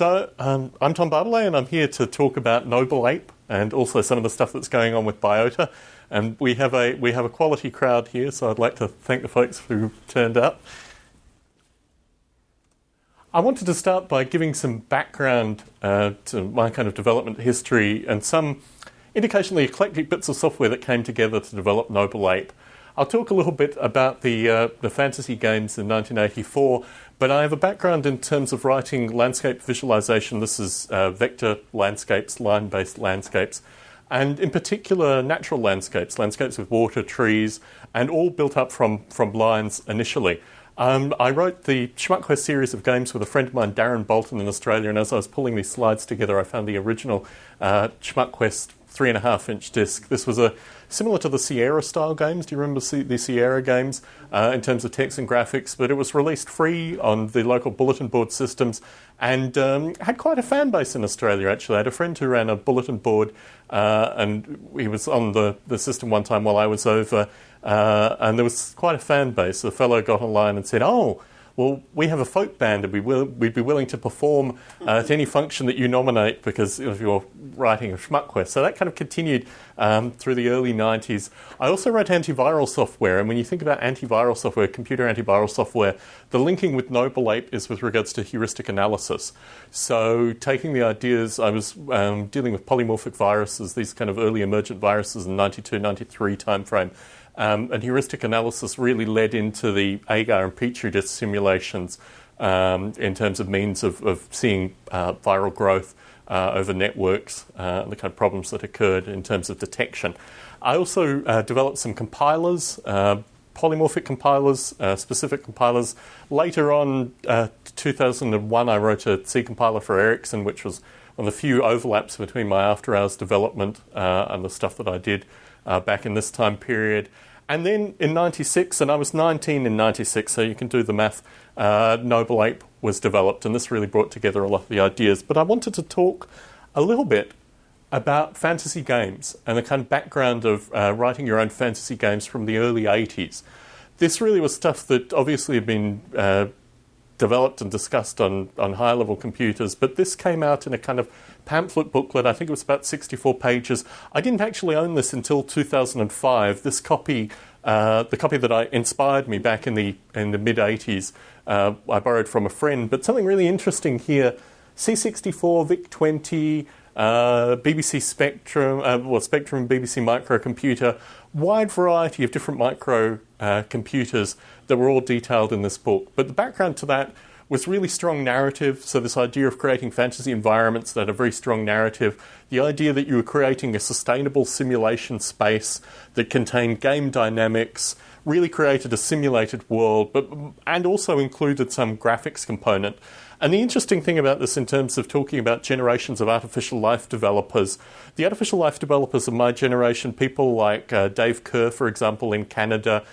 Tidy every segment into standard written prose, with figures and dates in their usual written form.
I'm Tom Barbalet, and I'm here to talk about Noble Ape and also some of the stuff that's going on with Biota. And we have a quality crowd here, so I'd like to thank the folks who turned up. I wanted to start by giving some background to my kind of development history and some indication of the eclectic bits of software that came together to develop Noble Ape. I'll talk a little bit about the fantasy games in 1984, but I have a background in terms of writing landscape visualization. This is vector landscapes, line-based landscapes, and in particular natural landscapes with water, trees, and all built up from lines initially. I wrote the SchmuckQuest series of games with a friend of mine, Darren Bolton, in Australia, and as I was pulling these slides together, I found the original SchmuckQuest 3.5-inch disc. This was similar to the Sierra-style games. Do you remember the Sierra games in terms of text and graphics? But it was released free on the local bulletin board systems and had quite a fan base in Australia, actually. I had a friend who ran a bulletin board and he was on the system one time while I was over and there was quite a fan base. The fellow got online and said, "Oh, well, we have a folk band and we'd be willing to perform to any function that you nominate because if you're writing a SchmuckQuest." So that kind of continued through the early 90s. I also wrote antiviral software, and when you think about antiviral software, computer antiviral software, the linking with Noble Ape is with regards to heuristic analysis. So taking the ideas, I was dealing with polymorphic viruses, these kind of early emergent viruses in 92, 93 timeframe. And heuristic analysis really led into the agar and petri dish simulations in terms of means of seeing viral growth over networks, the kind of problems that occurred in terms of detection. I also developed some compilers, polymorphic compilers, specific compilers. Later on, 2001, I wrote a C compiler for Ericsson, which was one of the few overlaps between my after-hours development and the stuff that I did back in this time period. And then in 96, and I was 19 in 96, so you can do the math, Noble Ape was developed, and this really brought together a lot of the ideas. But I wanted to talk a little bit about fantasy games and the kind of background of writing your own fantasy games from the early 80s. This really was stuff that obviously had been developed and discussed on higher level computers, but this came out in a kind of pamphlet booklet. I think it was about 64 pages. I didn't actually own this until 2005. This copy, the copy that inspired me back in the mid 80s, I borrowed from a friend. But something really interesting here: C64, VIC-20, BBC Spectrum, Spectrum, BBC microcomputer, wide variety of different micro computers that were all detailed in this book. But the background to that was really strong narrative. So this idea of creating fantasy environments that had a very strong narrative, the idea that you were creating a sustainable simulation space that contained game dynamics, really created a simulated world, and also included some graphics component. And the interesting thing about this in terms of talking about generations of artificial life developers, the artificial life developers of my generation, people like Dave Kerr, for example, in Canada,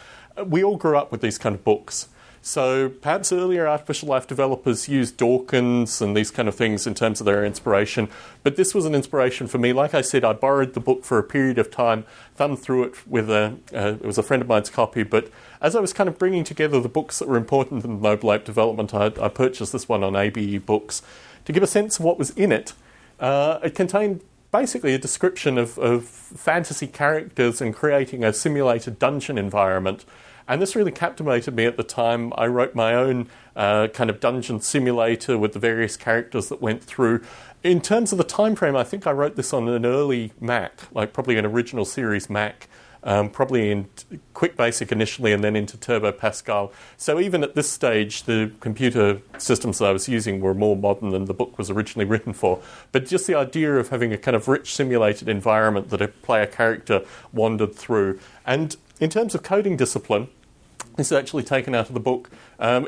we all grew up with these kind of books. So perhaps earlier artificial life developers used Dawkins and these kind of things in terms of their inspiration, but this was an inspiration for me. Like I said, I borrowed the book for a period of time, thumbed through it with it was a friend of mine's copy, but as I was kind of bringing together the books that were important in Noble Ape development, I purchased this one on ABE Books to give a sense of what was in it. It contained basically a description of fantasy characters and creating a simulated dungeon environment. And this really captivated me at the time. I wrote my own kind of dungeon simulator with the various characters that went through. In terms of the time frame, I think I wrote this on an early Mac, like probably an original series Mac, probably in Quick Basic initially and then into Turbo Pascal. So even at this stage, the computer systems that I was using were more modern than the book was originally written for. But just the idea of having a kind of rich simulated environment that a player character wandered through. And in terms of coding discipline, this is actually taken out of the book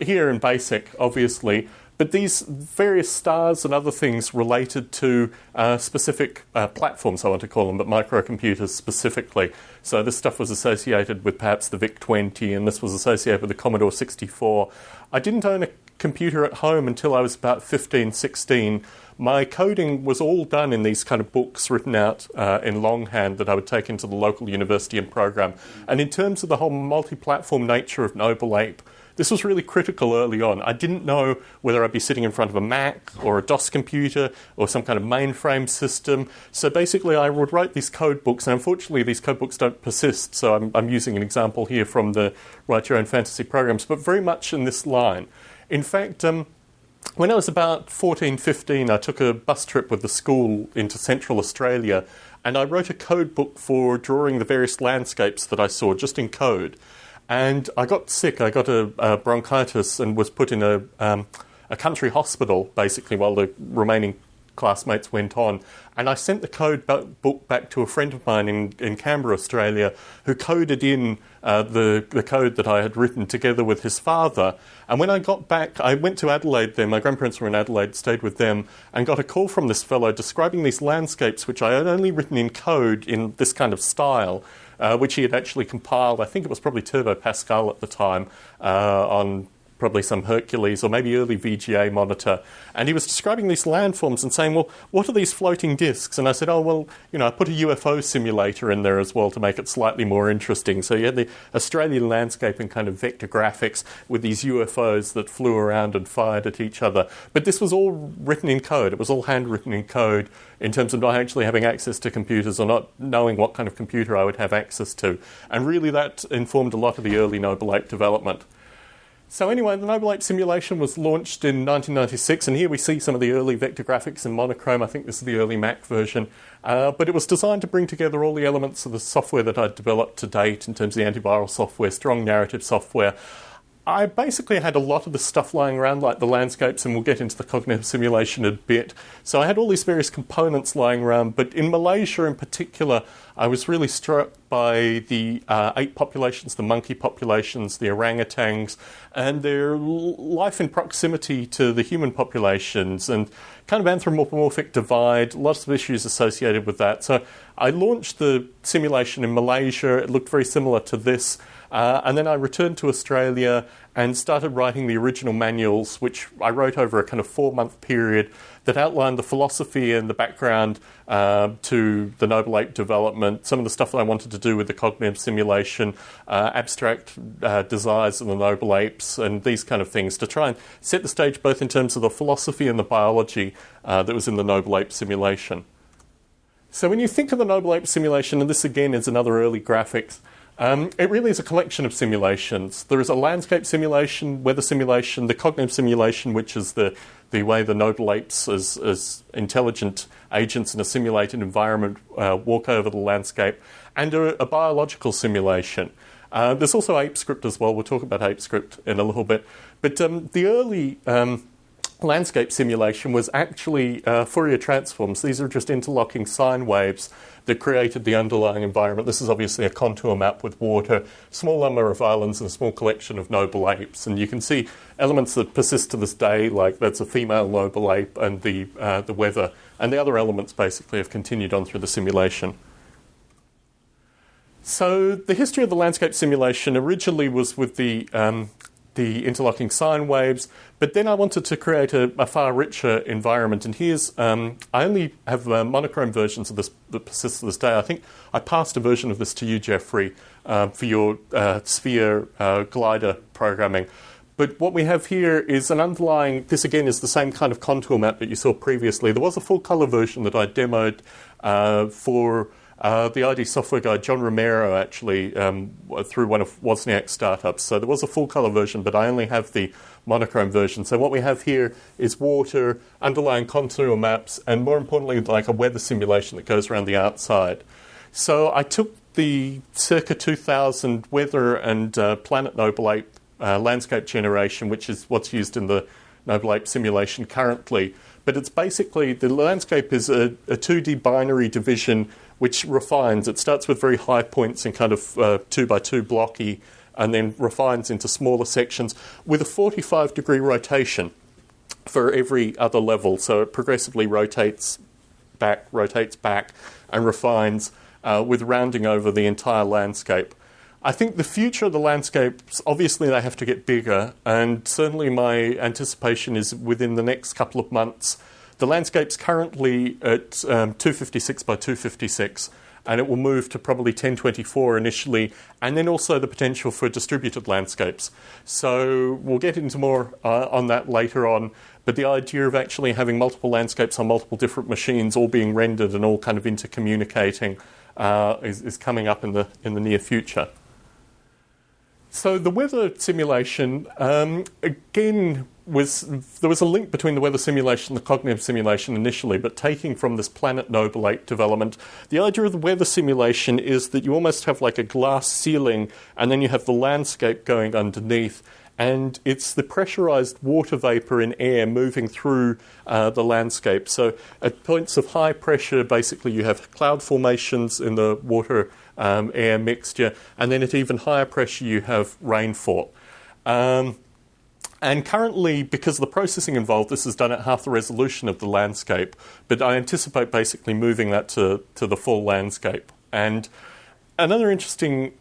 here in BASIC, obviously, but these various stars and other things related to specific platforms, I want to call them, but microcomputers specifically. So this stuff was associated with perhaps the VIC-20, and this was associated with the Commodore 64. I didn't own a computer at home until I was about 15, 16. My coding was all done in these kind of books written out in longhand that I would take into the local university and program. And in terms of the whole multi-platform nature of Noble Ape, this was really critical early on. I didn't know whether I'd be sitting in front of a Mac or a DOS computer or some kind of mainframe system. So basically I would write these code books, and unfortunately these code books don't persist, so I'm using an example here from the Write Your Own Fantasy Programs, but very much in this line. In fact, when I was about 14, 15, I took a bus trip with the school into Central Australia, and I wrote a code book for drawing the various landscapes that I saw, just in code. And I got sick. I got a bronchitis and was put in a country hospital, basically, while the remaining classmates went on. And I sent the code book back to a friend of mine in Canberra, Australia, who coded in the code that I had written together with his father. And when I got back, I went to Adelaide then. My grandparents were in Adelaide, stayed with them, and got a call from this fellow describing these landscapes, which I had only written in code in this kind of style, which he had actually compiled. I think it was probably Turbo Pascal at the time, on probably some Hercules or maybe early VGA monitor. And he was describing these landforms and saying, well, what are these floating disks? And I said, oh, well, I put a UFO simulator in there as well to make it slightly more interesting. So you had the Australian landscape in kind of vector graphics with these UFOs that flew around and fired at each other. But this was all written in code. It was all handwritten in code in terms of not actually having access to computers or not knowing what kind of computer I would have access to. And really that informed a lot of the early Noble Ape development. So anyway, the Noble Ape simulation was launched in 1996, and here we see some of the early vector graphics in monochrome. I think this is the early Mac version. But it was designed to bring together all the elements of the software that I'd developed to date in terms of the antiviral software, strong narrative software. I basically had a lot of the stuff lying around, like the landscapes, and we'll get into the cognitive simulation a bit. So I had all these various components lying around, but in Malaysia in particular, I was really struck by the ape populations, the monkey populations, the orangutans, and their life in proximity to the human populations, and kind of anthropomorphic divide, lots of issues associated with that. So I launched the simulation in Malaysia. It looked very similar to this. And then I returned to Australia and started writing the original manuals, which I wrote over a kind of 4-month period that outlined the philosophy and the background to the Noble Ape development, some of the stuff that I wanted to do with the cognitive simulation, abstract desires of the Noble Apes, and these kind of things to try and set the stage both in terms of the philosophy and the biology that was in the Noble Ape simulation. So when you think of the Noble Ape simulation, and this again is another early graphics, it really is a collection of simulations. There is a landscape simulation, weather simulation, the cognitive simulation, which is the way the Noble Apes as intelligent agents in a simulated environment walk over the landscape, and a biological simulation. There's also ApeScript as well. We'll talk about ApeScript in a little bit. But the early landscape simulation was actually Fourier transforms. These are just interlocking sine waves that created the underlying environment. This is obviously a contour map with water, small number of islands and a small collection of noble apes. And you can see elements that persist to this day, like that's a female noble ape and the weather. And the other elements basically have continued on through the simulation. So the history of the landscape simulation originally was with the interlocking sine waves, but then I wanted to create a far richer environment. And here's, I only have monochrome versions of this that persist to this day. I think I passed a version of this to you, Jeffrey, for your sphere glider programming. But what we have here is an underlying, this again is the same kind of contour map that you saw previously. There was a full colour version that I demoed for the ID software guy, John Romero, actually, through one of Wozniak's startups. So there was a full-colour version, but I only have the monochrome version. So what we have here is water, underlying contour maps, and more importantly, like a weather simulation that goes around the outside. So I took the circa 2000 weather and planet Noble Ape landscape generation, which is what's used in the Noble Ape simulation currently. But it's basically, the landscape is a 2D binary division which refines. It starts with very high points and kind of 2x2 blocky, and then refines into smaller sections with a 45-degree rotation for every other level. So it progressively rotates back, and refines with rounding over the entire landscape. I think the future of the landscapes, obviously they have to get bigger, and certainly my anticipation is within the next couple of months. The landscape's currently at 256 by 256, and it will move to probably 1024 initially, and then also the potential for distributed landscapes. So we'll get into more on that later on, but the idea of actually having multiple landscapes on multiple different machines all being rendered and all kind of intercommunicating is coming up in the near future. So the weather simulation, again, there was a link between the weather simulation and the cognitive simulation initially, but taking from this Planet Noble Ape development, the idea of the weather simulation is that you almost have like a glass ceiling and then you have the landscape going underneath, and it's the pressurized water vapor in air moving through the landscape. So at points of high pressure, basically you have cloud formations in the water air mixture, and then at even higher pressure you have rainfall. And currently, because of the processing involved, this is done at half the resolution of the landscape, but I anticipate basically moving that to the full landscape. And another interesting...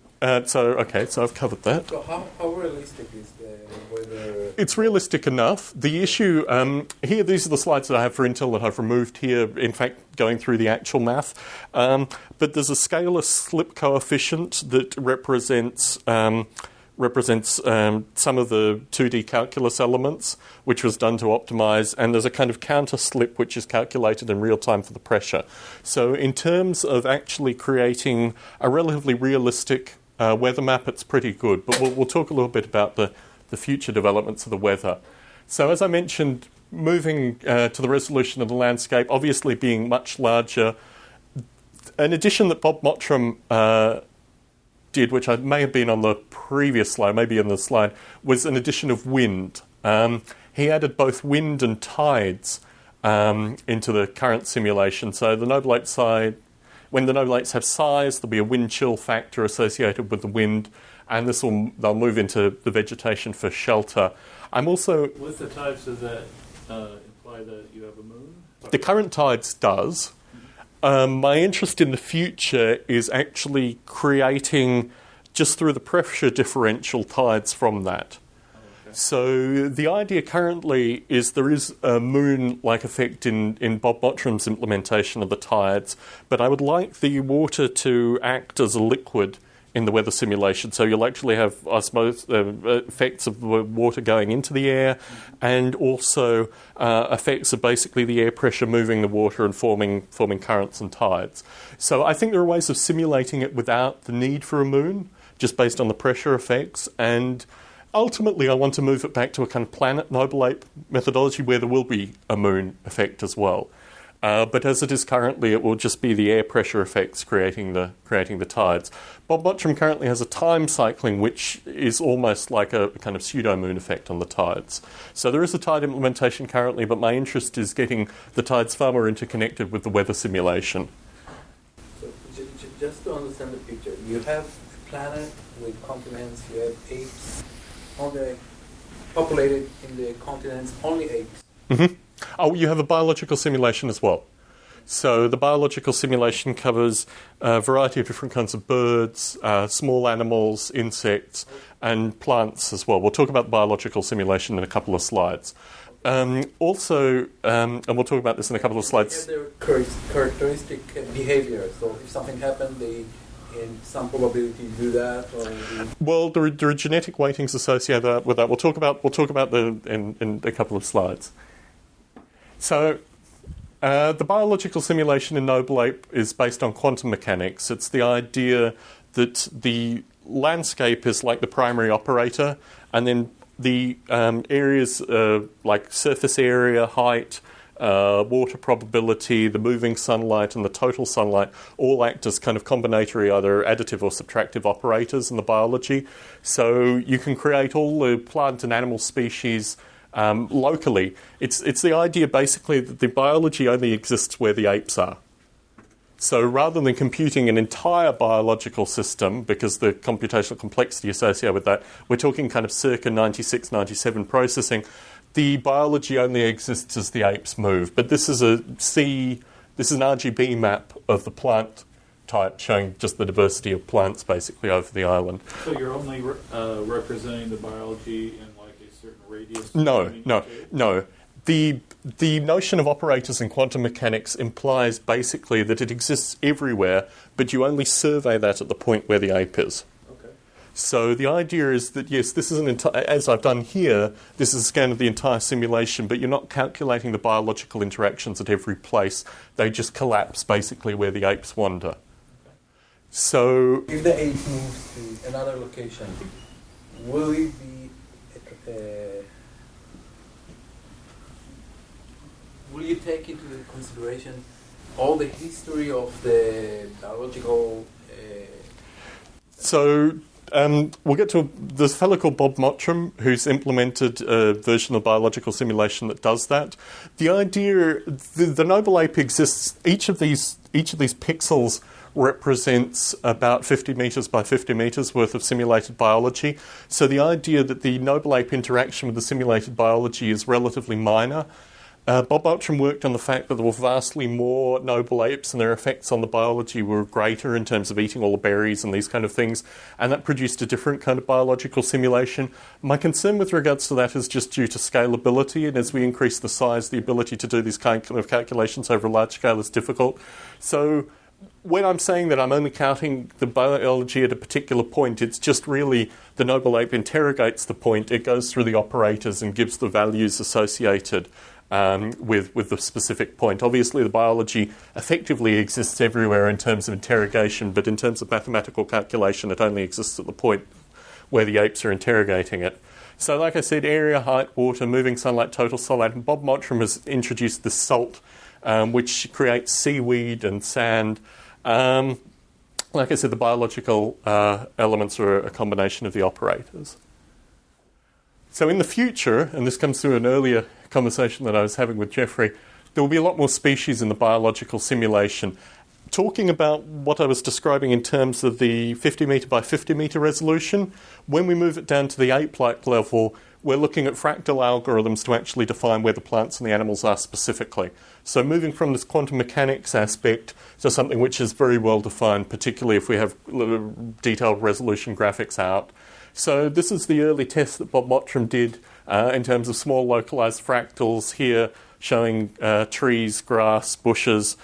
so I've covered that. So how realistic is the weather? It's realistic enough. The issue here, these are the slides that I have for Intel that I've removed here, in fact, going through the actual math. But there's a scalar slip coefficient that represents some of the 2D calculus elements, which was done to optimize, and there's a kind of counter slip which is calculated in real time for the pressure. So in terms of actually creating a relatively realistic weather map, it's pretty good, but we'll talk a little bit about the future developments of the weather. So as I mentioned, moving to the resolution of the landscape, obviously being much larger. An addition that Bob Mottram did, which I may have been on the previous slide, maybe in the slide, was an addition of wind. He added both wind and tides into the current simulation. So the Noble Ape side, when the Noble Apes have size, there'll be a wind chill factor associated with the wind, and they'll move into the vegetation for shelter. I'm also... With the tides, does that imply that you have a moon? The current tides does. My interest in the future is actually creating, just through the pressure differential, tides from that. Oh, okay. So the idea currently is there is a moon-like effect in Bob Mottram's implementation of the tides, but I would like the water to act as a liquid in the weather simulation. So you'll actually have, I suppose, effects of the water going into the air, and also effects of basically the air pressure moving the water and forming currents and tides. So I think there are ways of simulating it without the need for a moon, just based on the pressure effects. And ultimately, I want to move it back to a kind of Planet Noble Ape methodology where there will be a moon effect as well. But as it is currently, it will just be the air pressure effects creating the tides. Bob Mottram currently has a time cycling, which is almost like a kind of pseudo-moon effect on the tides. So there is a tide implementation currently, but my interest is getting the tides far more interconnected with the weather simulation. So just to understand the picture, you have a planet with continents, you have apes, populated in the continents, only apes. Mm-hmm. Oh, you have a biological simulation as well. So the biological simulation covers a variety of different kinds of birds, small animals, insects, and plants as well. We'll talk about the biological simulation in a couple of slides. And we'll talk about this in a couple of slides. They have their characteristic behavior. So if something happened, they, in some probability, do that. Well, there are genetic weightings associated with that. We'll talk about in a couple of slides. So the biological simulation in Noble Ape is based on quantum mechanics. It's the idea that the landscape is like the primary operator, and then the areas like surface area, height, water probability, the moving sunlight, and the total sunlight all act as kind of combinatory, either additive or subtractive operators in the biology. So you can create all the plant and animal species locally. It's the idea basically that the biology only exists where the apes are. So rather than computing an entire biological system, because the computational complexity associated with that, we're talking kind of circa 96, 97 processing, the biology only exists as the apes move. But this is an RGB map of the plant type, showing just the diversity of plants basically over the island. So you're only representing the biology in like a certain radius? No. the notion of operators in quantum mechanics implies basically that it exists everywhere, but you only survey that at the point where the ape is. Okay. So the idea is that, yes, this is as I've done here, this is a scan of the entire simulation, but you're not calculating the biological interactions at every place. They just collapse basically where the apes wander. Okay. So if the ape moves to another location, will it be will you take into consideration all the history of the biological? We'll get to there's a fellow called Bob Mottram who's implemented a version of biological simulation that does that. The idea, the noble ape exists. Each of these pixels represents about 50 metres by 50 metres worth of simulated biology. So the idea that the noble ape interaction with the simulated biology is relatively minor. Bob Mottram worked on the fact that there were vastly more noble apes and their effects on the biology were greater in terms of eating all the berries and these kind of things, and that produced a different kind of biological simulation. My concern with regards to that is just due to scalability, and as we increase the size, the ability to do these kind of calculations over a large scale is difficult. So when I'm saying that I'm only counting the biology at a particular point, it's just really the noble ape interrogates the point, it goes through the operators and gives the values associated with the specific point. Obviously, the biology effectively exists everywhere in terms of interrogation, but in terms of mathematical calculation, it only exists at the point where the apes are interrogating it. So, like I said, area, height, water, moving sunlight, total sunlight. And Bob Mottram has introduced the salt, which creates seaweed and sand. Like I said, the biological elements are a combination of the operators. So in the future, and this comes through an earlier conversation that I was having with Jeffrey, there will be a lot more species in the biological simulation. Talking about what I was describing in terms of the 50 metre by 50 metre resolution, when we move it down to the ape-like level, we're looking at fractal algorithms to actually define where the plants and the animals are specifically. So moving from this quantum mechanics aspect to something which is very well defined, particularly if we have detailed resolution graphics out. So this is the early test that Bob Mottram did in terms of small localised fractals here, showing trees, grass, bushes,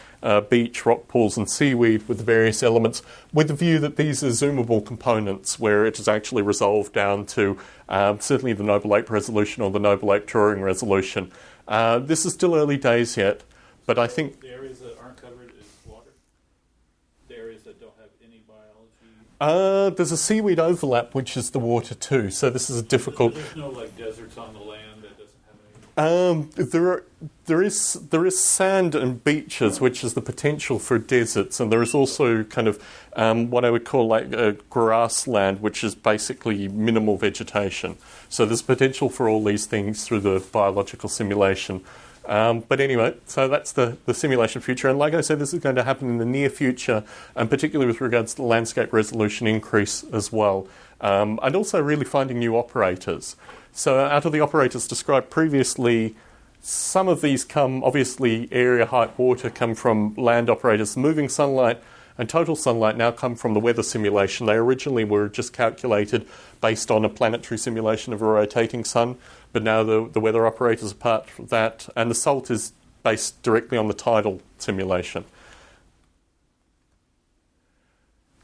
beach, rock pools and seaweed with the various elements, with the view that these are zoomable components where it is actually resolved down to certainly the noble ape resolution or the noble ape drawing resolution. This is still early days yet, but I think the areas that aren't covered is water. The areas that don't have any biology. There's a seaweed overlap, which is the water too. So this is a difficult. There's no like deserts on the land that doesn't have any. There is sand and beaches, which is the potential for deserts, and there is also kind of what I would call like a grassland, which is basically minimal vegetation. So there's potential for all these things through the biological simulation. But anyway, so that's the simulation future. And like I said, this is going to happen in the near future, and particularly with regards to the landscape resolution increase as well. And also really finding new operators. So out of the operators described previously, some of these come, obviously, area, height, water come from land operators. Moving sunlight and total sunlight now come from the weather simulation. They originally were just calculated based on a planetary simulation of a rotating sun, but now the weather operators are part of that, and the salt is based directly on the tidal simulation.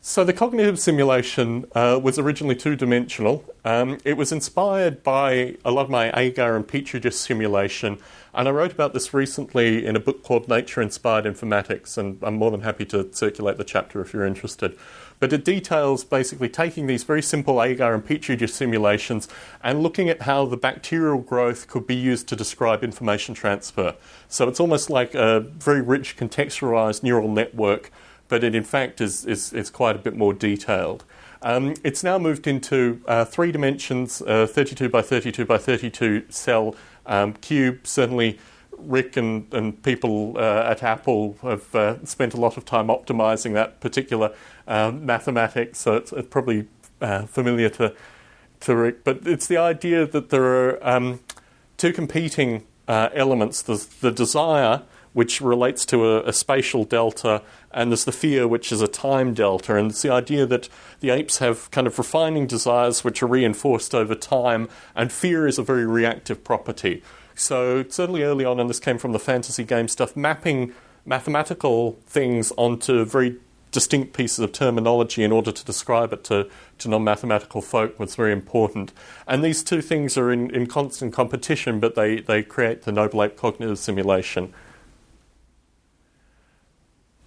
So the cognitive simulation was originally two-dimensional. It was inspired by a lot of my agar and petri dish simulation, and I wrote about this recently in a book called Nature Inspired Informatics, and I'm more than happy to circulate the chapter if you're interested. But it details basically taking these very simple agar and petri dish simulations and looking at how the bacterial growth could be used to describe information transfer. So it's almost like a very rich contextualized neural network, but it in fact is quite a bit more detailed. It's now moved into 3 dimensions, 32 by 32 by 32 cell cube. Certainly Rick and people at Apple have spent a lot of time optimizing that particular mathematics, so it's probably familiar to Rick. But it's the idea that there are 2 competing elements. There's the desire, which relates to a spatial delta, and there's the fear, which is a time delta. And it's the idea that the apes have kind of refining desires which are reinforced over time, and fear is a very reactive property. So certainly early on, and this came from the fantasy game stuff, mapping mathematical things onto very distinct pieces of terminology in order to describe it to non-mathematical folk was very important. And these two things are in constant competition, but they create the Noble Ape cognitive simulation.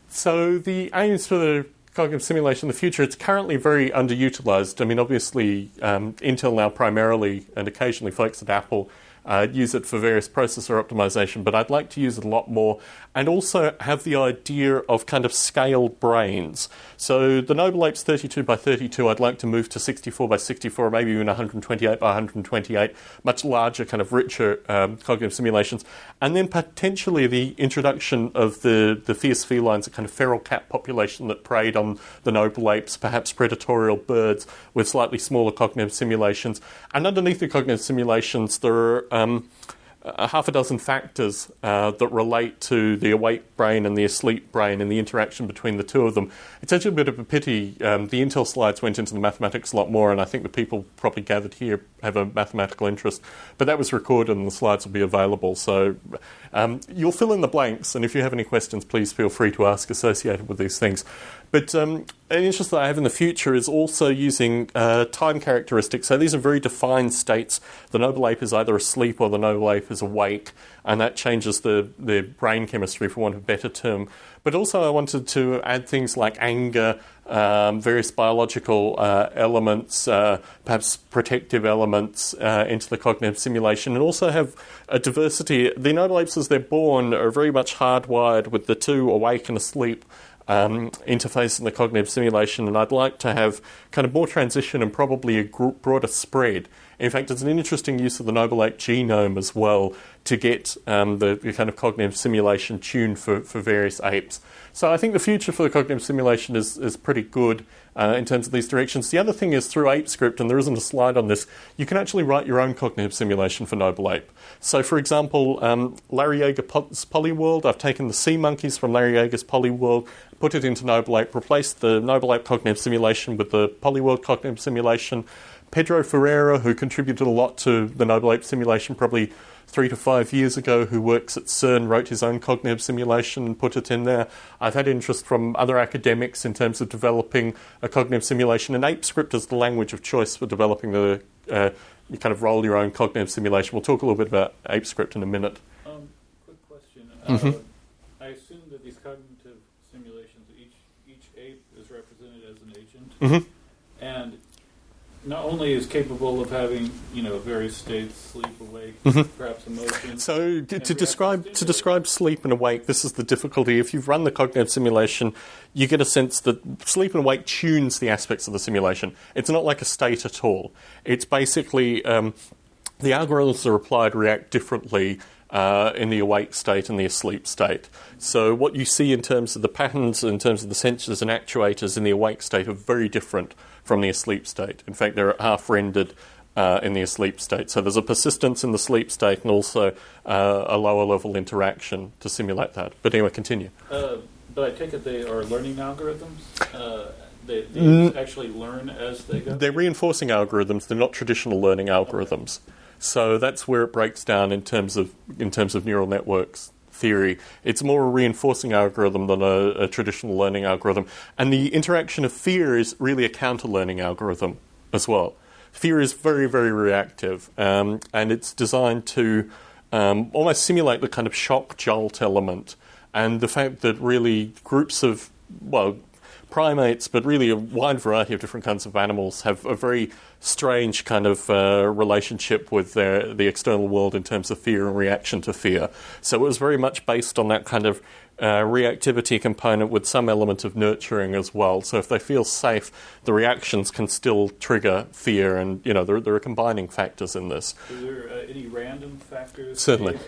So the aims for the cognitive simulation in the future, it's currently very underutilized. I mean, obviously, Intel now primarily, and occasionally folks at Apple, use it for various processor optimization, but I'd like to use it a lot more and also have the idea of kind of scaled brains. So the Noble Ape's 32 by 32, I'd like to move to 64 by 64, maybe even 128 by 128, much larger, kind of richer cognitive simulations. And then potentially the introduction of the fierce felines, a kind of feral cat population that preyed on the Noble Apes, perhaps predatorial birds with slightly smaller cognitive simulations. And underneath the cognitive simulations, there are half a dozen factors that relate to the awake brain and the asleep brain and the interaction between the two of them. It's actually a bit of a pity. The Intel slides went into the mathematics a lot more, and I think the people probably gathered here have a mathematical interest. But that was recorded and the slides will be available. So you'll fill in the blanks, and if you have any questions, please feel free to ask associated with these things. But an interest that I have in the future is also using time characteristics. So these are very defined states. The Noble Ape is either asleep or the Noble Ape is awake, and that changes the brain chemistry, for want of a better term. But also I wanted to add things like anger, various biological elements, perhaps protective elements into the cognitive simulation, and also have a diversity. The Noble Apes, as they're born, are very much hardwired with the two awake and asleep interface in the cognitive simulation, and I'd like to have kind of more transition and probably a broader spread. In fact, it's an interesting use of the Noble Ape genome as well to get the kind of cognitive simulation tuned for various apes. So I think the future for the cognitive simulation is pretty good in terms of these directions. The other thing is through ApeScript, and there isn't a slide on this, you can actually write your own cognitive simulation for Noble Ape. So for example, Larry Yeager's Polyworld, I've taken the sea monkeys from Larry Yeager's Polyworld, put it into Noble Ape, replaced the Noble Ape cognitive simulation with the Polyworld cognitive simulation. Pedro Ferreira, who contributed a lot to the Noble Ape simulation probably 3 to 5 years ago, who works at CERN, wrote his own cognitive simulation and put it in there. I've had interest from other academics in terms of developing a cognitive simulation, and ApeScript is the language of choice for developing the you kind of roll your own cognitive simulation. We'll talk a little bit about ApeScript in a minute. Quick question. Mm-hmm. I assume that these cognitive simulations, each ape is represented as an agent, Mm-hmm. and not only is capable of having, various states, sleep, awake, perhaps emotions. So to describe sleep and awake, this is the difficulty. If you've run the cognitive simulation, you get a sense that sleep and awake tunes the aspects of the simulation. It's not like a state at all. It's basically the algorithms that are applied react differently in the awake state and the asleep state. So what you see in terms of the patterns, in terms of the sensors and actuators in the awake state are very different from the asleep state. In fact, they're half-rendered in the asleep state. So there's a persistence in the sleep state and also a lower-level interaction to simulate that. But anyway, continue. But I take it they are learning algorithms? They actually learn as they go? They're reinforcing algorithms. They're not traditional learning algorithms. Okay. So that's where it breaks down in terms of neural networks theory. It's more a reinforcing algorithm than a traditional learning algorithm. And the interaction of fear is really a counter-learning algorithm as well. Fear is very, very reactive, and it's designed to almost simulate the kind of shock jolt element, and the fact that really groups of, primates, but really a wide variety of different kinds of animals have a very strange kind of relationship with the external world in terms of fear and reaction to fear. So it was very much based on that kind of reactivity component with some element of nurturing as well. So if they feel safe, the reactions can still trigger fear, and there are combining factors in this. Is there any random factors? Certainly.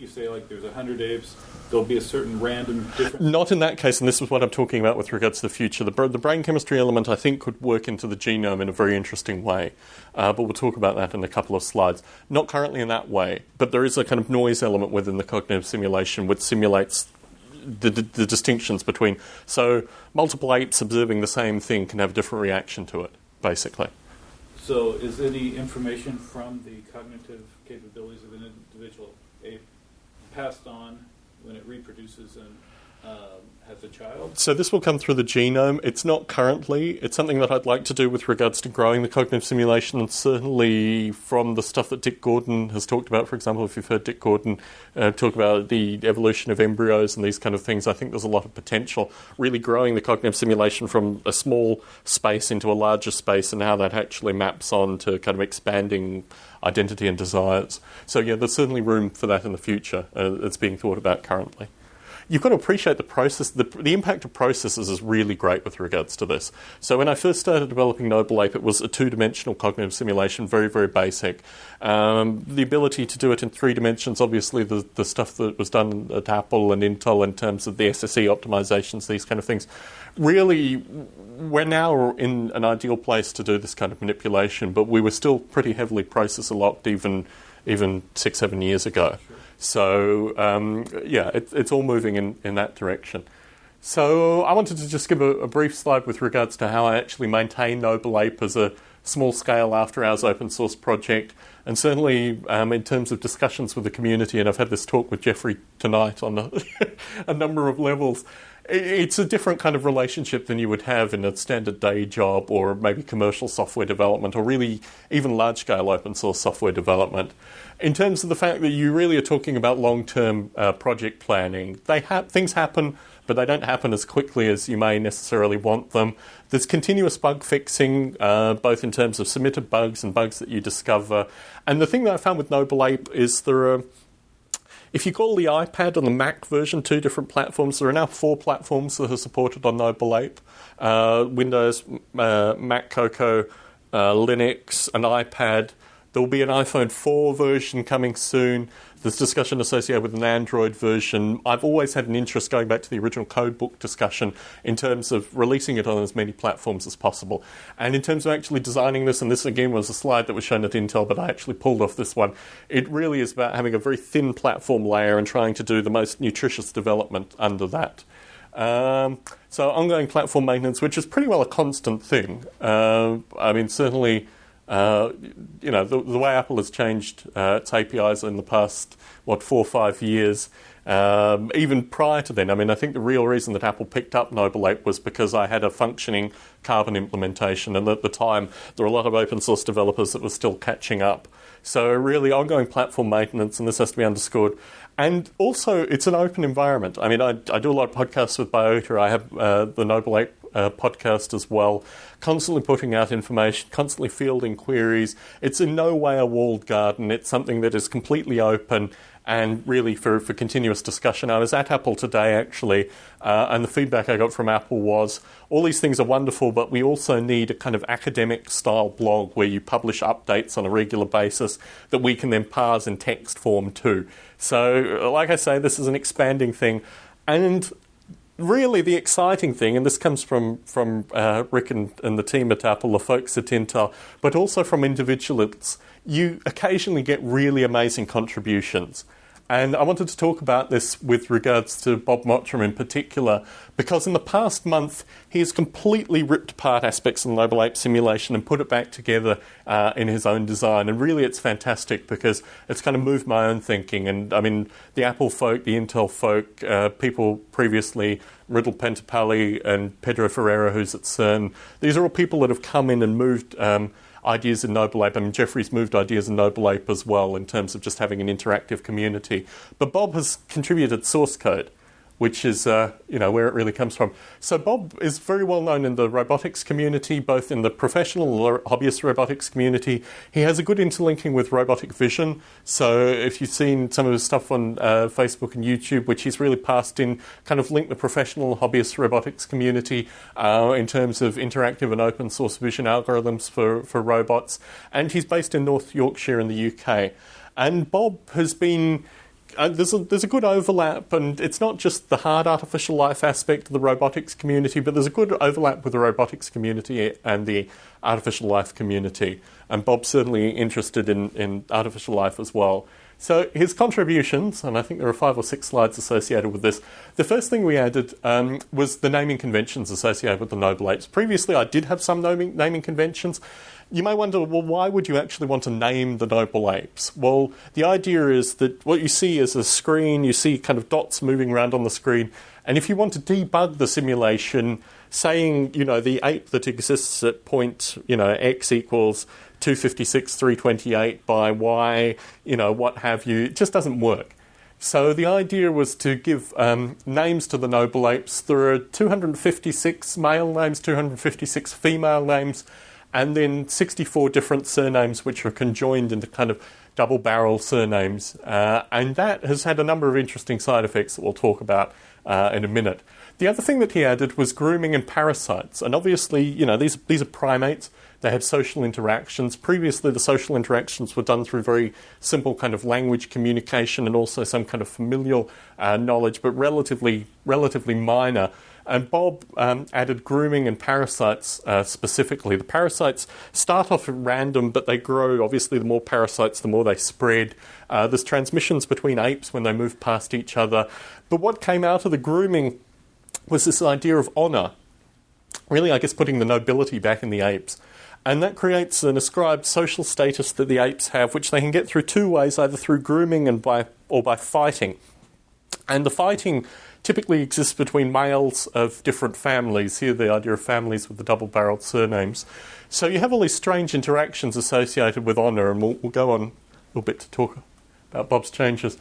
You say like there's 100 apes, there'll be a certain random difference? Not in that case, and this is what I'm talking about with regards to the future. The brain chemistry element, I think, could work into the genome in a very interesting way, but we'll talk about that in a couple of slides. Not currently in that way, but there is a kind of noise element within the cognitive simulation which simulates the distinctions between. So multiple apes observing the same thing can have a different reaction to it, basically. So is any information from the cognitive capabilities of an individual ape passed on when it reproduces and has a child? So this will come through the genome. It's not currently. It's something that I'd like to do with regards to growing the cognitive simulation, and certainly from the stuff that Dick Gordon has talked about. For example, if you've heard Dick Gordon talk about the evolution of embryos and these kind of things, I think there's a lot of potential really growing the cognitive simulation from a small space into a larger space, and how that actually maps on to kind of expanding identity and desires. So yeah, there's certainly room for that in the future. It's being thought about currently. You've got to appreciate the process. The impact of processes is really great with regards to this. So when I first started developing Noble Ape, it was a two-dimensional cognitive simulation, very, very basic. The ability to do it in 3 dimensions, obviously the stuff that was done at Apple and Intel in terms of the SSE optimizations, these kind of things, really, we're now in an ideal place to do this kind of manipulation, but we were still pretty heavily processor locked even 6-7 years ago. Sure. So, it's all moving in that direction. So I wanted to just give a brief slide with regards to how I actually maintain Noble Ape as a small-scale after-hours open-source project, and certainly in terms of discussions with the community, and I've had this talk with Jeffrey tonight on a number of levels. It's a different kind of relationship than you would have in a standard day job or maybe commercial software development or really even large-scale open-source software development. In terms of the fact that you really are talking about long-term project planning, things happen, but they don't happen as quickly as you may necessarily want them. There's continuous bug fixing, both in terms of submitted bugs and bugs that you discover. And the thing that I found with Noble Ape is there are, if you call the iPad and the Mac version 2 different platforms, there are now 4 platforms that are supported on Noble Ape. Windows, Mac Cocoa, Linux, and iPad. There will be an iPhone 4 version coming soon. There's discussion associated with an Android version. I've always had an interest, going back to the original codebook discussion, in terms of releasing it on as many platforms as possible. And in terms of actually designing this, and this again was a slide that was shown at Intel, but I actually pulled off this one, it really is about having a very thin platform layer and trying to do the most nutritious development under that. So ongoing platform maintenance, which is pretty well a constant thing. Certainly... the way Apple has changed its APIs in the past, 4 or 5 years, even prior to then. I think the real reason that Apple picked up Noble Ape was because I had a functioning Carbon implementation, and at the time there were a lot of open source developers that were still catching up. So really ongoing platform maintenance, and this has to be underscored. And also, it's an open environment. I do a lot of podcasts with Biota. I have the Noble Ape podcast as well, constantly putting out information, constantly fielding queries. It's in no way a walled garden. It's something that is completely open and really for continuous discussion. I was at Apple today, actually, and the feedback I got from Apple was, all these things are wonderful, but we also need a kind of academic-style blog where you publish updates on a regular basis that we can then parse in text form too. So, like I say, this is an expanding thing. And really the exciting thing, and this comes from Rick and the team at Apple, the folks at Intel, but also from individuals, you occasionally get really amazing contributions. And I wanted to talk about this with regards to Bob Mottram in particular, because in the past month he has completely ripped apart aspects of the Noble Ape simulation and put it back together in his own design. And really it's fantastic because it's kind of moved my own thinking. And the Apple folk, the Intel folk, people previously, Riddle Pentapalli and Pedro Ferreira, who's at CERN, these are all people that have come in and moved ideas in Noble Ape. Jeffrey's moved ideas in Noble Ape as well in terms of just having an interactive community. But Bob has contributed source code, which is where it really comes from. So Bob is very well known in the robotics community, both in the professional and hobbyist robotics community. He has a good interlinking with robotic vision. So if you've seen some of his stuff on Facebook and YouTube, which he's really passed in, kind of linked the professional and hobbyist robotics community in terms of interactive and open source vision algorithms for robots. And he's based in North Yorkshire in the UK. And Bob has been... There's a good overlap, and it's not just the hard artificial life aspect of the robotics community, but there's a good overlap with the robotics community and the artificial life community. And Bob's certainly interested in artificial life as well. So his contributions, and I think there are 5 or 6 slides associated with this. The first thing we added was the naming conventions associated with the noble apes. Previously, I did have some naming conventions. You may wonder, well, why would you actually want to name the noble apes? Well, the idea is that what you see is a screen, you see kind of dots moving around on the screen, and if you want to debug the simulation, saying, the ape that exists at point, x equals 256, 328 by y, what have you, it just doesn't work. So the idea was to give names to the noble apes. There are 256 male names, 256 female names, and then 64 different surnames which are conjoined into kind of double-barrel surnames. And that has had a number of interesting side effects that we'll talk about in a minute. The other thing that he added was grooming and parasites. And obviously, these are primates. They have social interactions. Previously, the social interactions were done through very simple kind of language communication and also some kind of familial knowledge, but relatively minor. And Bob added grooming and parasites specifically. The parasites start off at random, but they grow. Obviously, the more parasites, the more they spread. There's transmissions between apes when they move past each other. But what came out of the grooming was this idea of honour. Really, I guess, putting the nobility back in the apes. And that creates an ascribed social status that the apes have, which they can get through 2 ways, either through grooming or by fighting. And the fighting typically exists between males of different families. Here, the idea of families with the double-barreled surnames. So you have all these strange interactions associated with honour, and we'll go on a little bit to talk about Bob's changes.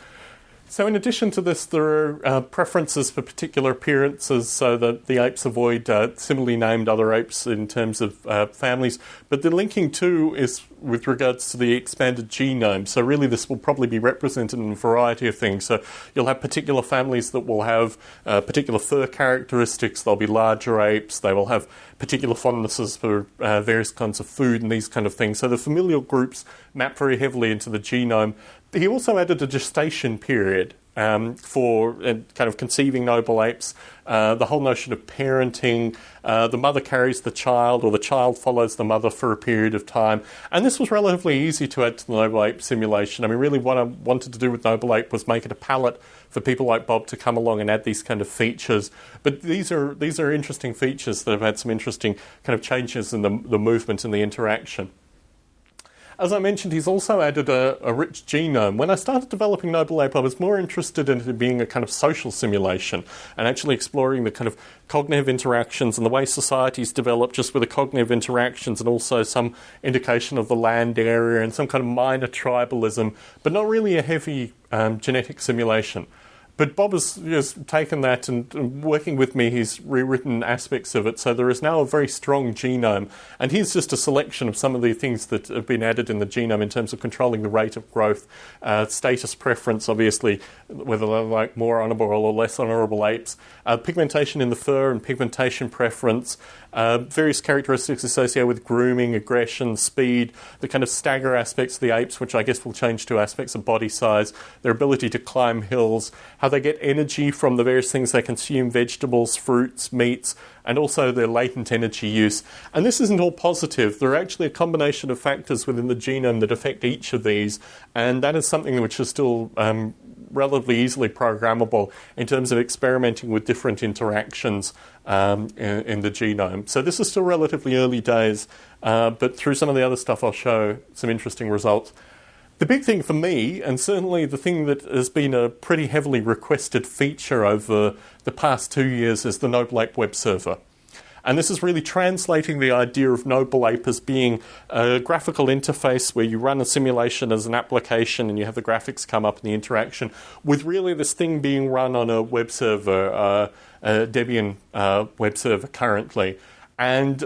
So in addition to this, there are preferences for particular appearances so that the apes avoid similarly named other apes in terms of families. But the linking too is with regards to the expanded genome. So really this will probably be represented in a variety of things. So you'll have particular families that will have particular fur characteristics. There'll be larger apes. They will have particular fondnesses for various kinds of food and these kind of things. So the familial groups map very heavily into the genome. He also added a gestation period for kind of conceiving noble apes, the whole notion of parenting, the mother carries the child or the child follows the mother for a period of time. And this was relatively easy to add to the noble ape simulation. I mean, really what I wanted to do with noble ape was make it a palette for people like Bob to come along and add these kind of features. But these are interesting features that have had some interesting kind of changes in the movement and the interaction. As I mentioned, he's also added a rich genome. When I started developing Noble Ape, I was more interested in it being a kind of social simulation and actually exploring the kind of cognitive interactions and the way societies develop just with the cognitive interactions and also some indication of the land area and some kind of minor tribalism, but not really a heavy genetic simulation. But Bob has taken that and working with me, he's rewritten aspects of it. So there is now a very strong genome. And here's just a selection of some of the things that have been added in the genome in terms of controlling the rate of growth, status preference, obviously, whether they like more honourable or less honourable apes, pigmentation in the fur and pigmentation preference, various characteristics associated with grooming, aggression, speed, the kind of stagger aspects of the apes, which I guess will change to aspects of body size, their ability to climb hills, how they get energy from the various things they consume, vegetables, fruits, meats, and also their latent energy use. And this isn't all positive. There are actually a combination of factors within the genome that affect each of these, and that is something which is still relatively easily programmable in terms of experimenting with different interactions in the genome. So this is still relatively early days, but through some of the other stuff I'll show some interesting results. The big thing for me, and certainly the thing that has been a pretty heavily requested feature over the past 2 years, is the Noble Ape web server. And this is really translating the idea of Noble Ape as being a graphical interface where you run a simulation as an application and you have the graphics come up and the interaction, with really this thing being run on a web server, a Debian web server currently. And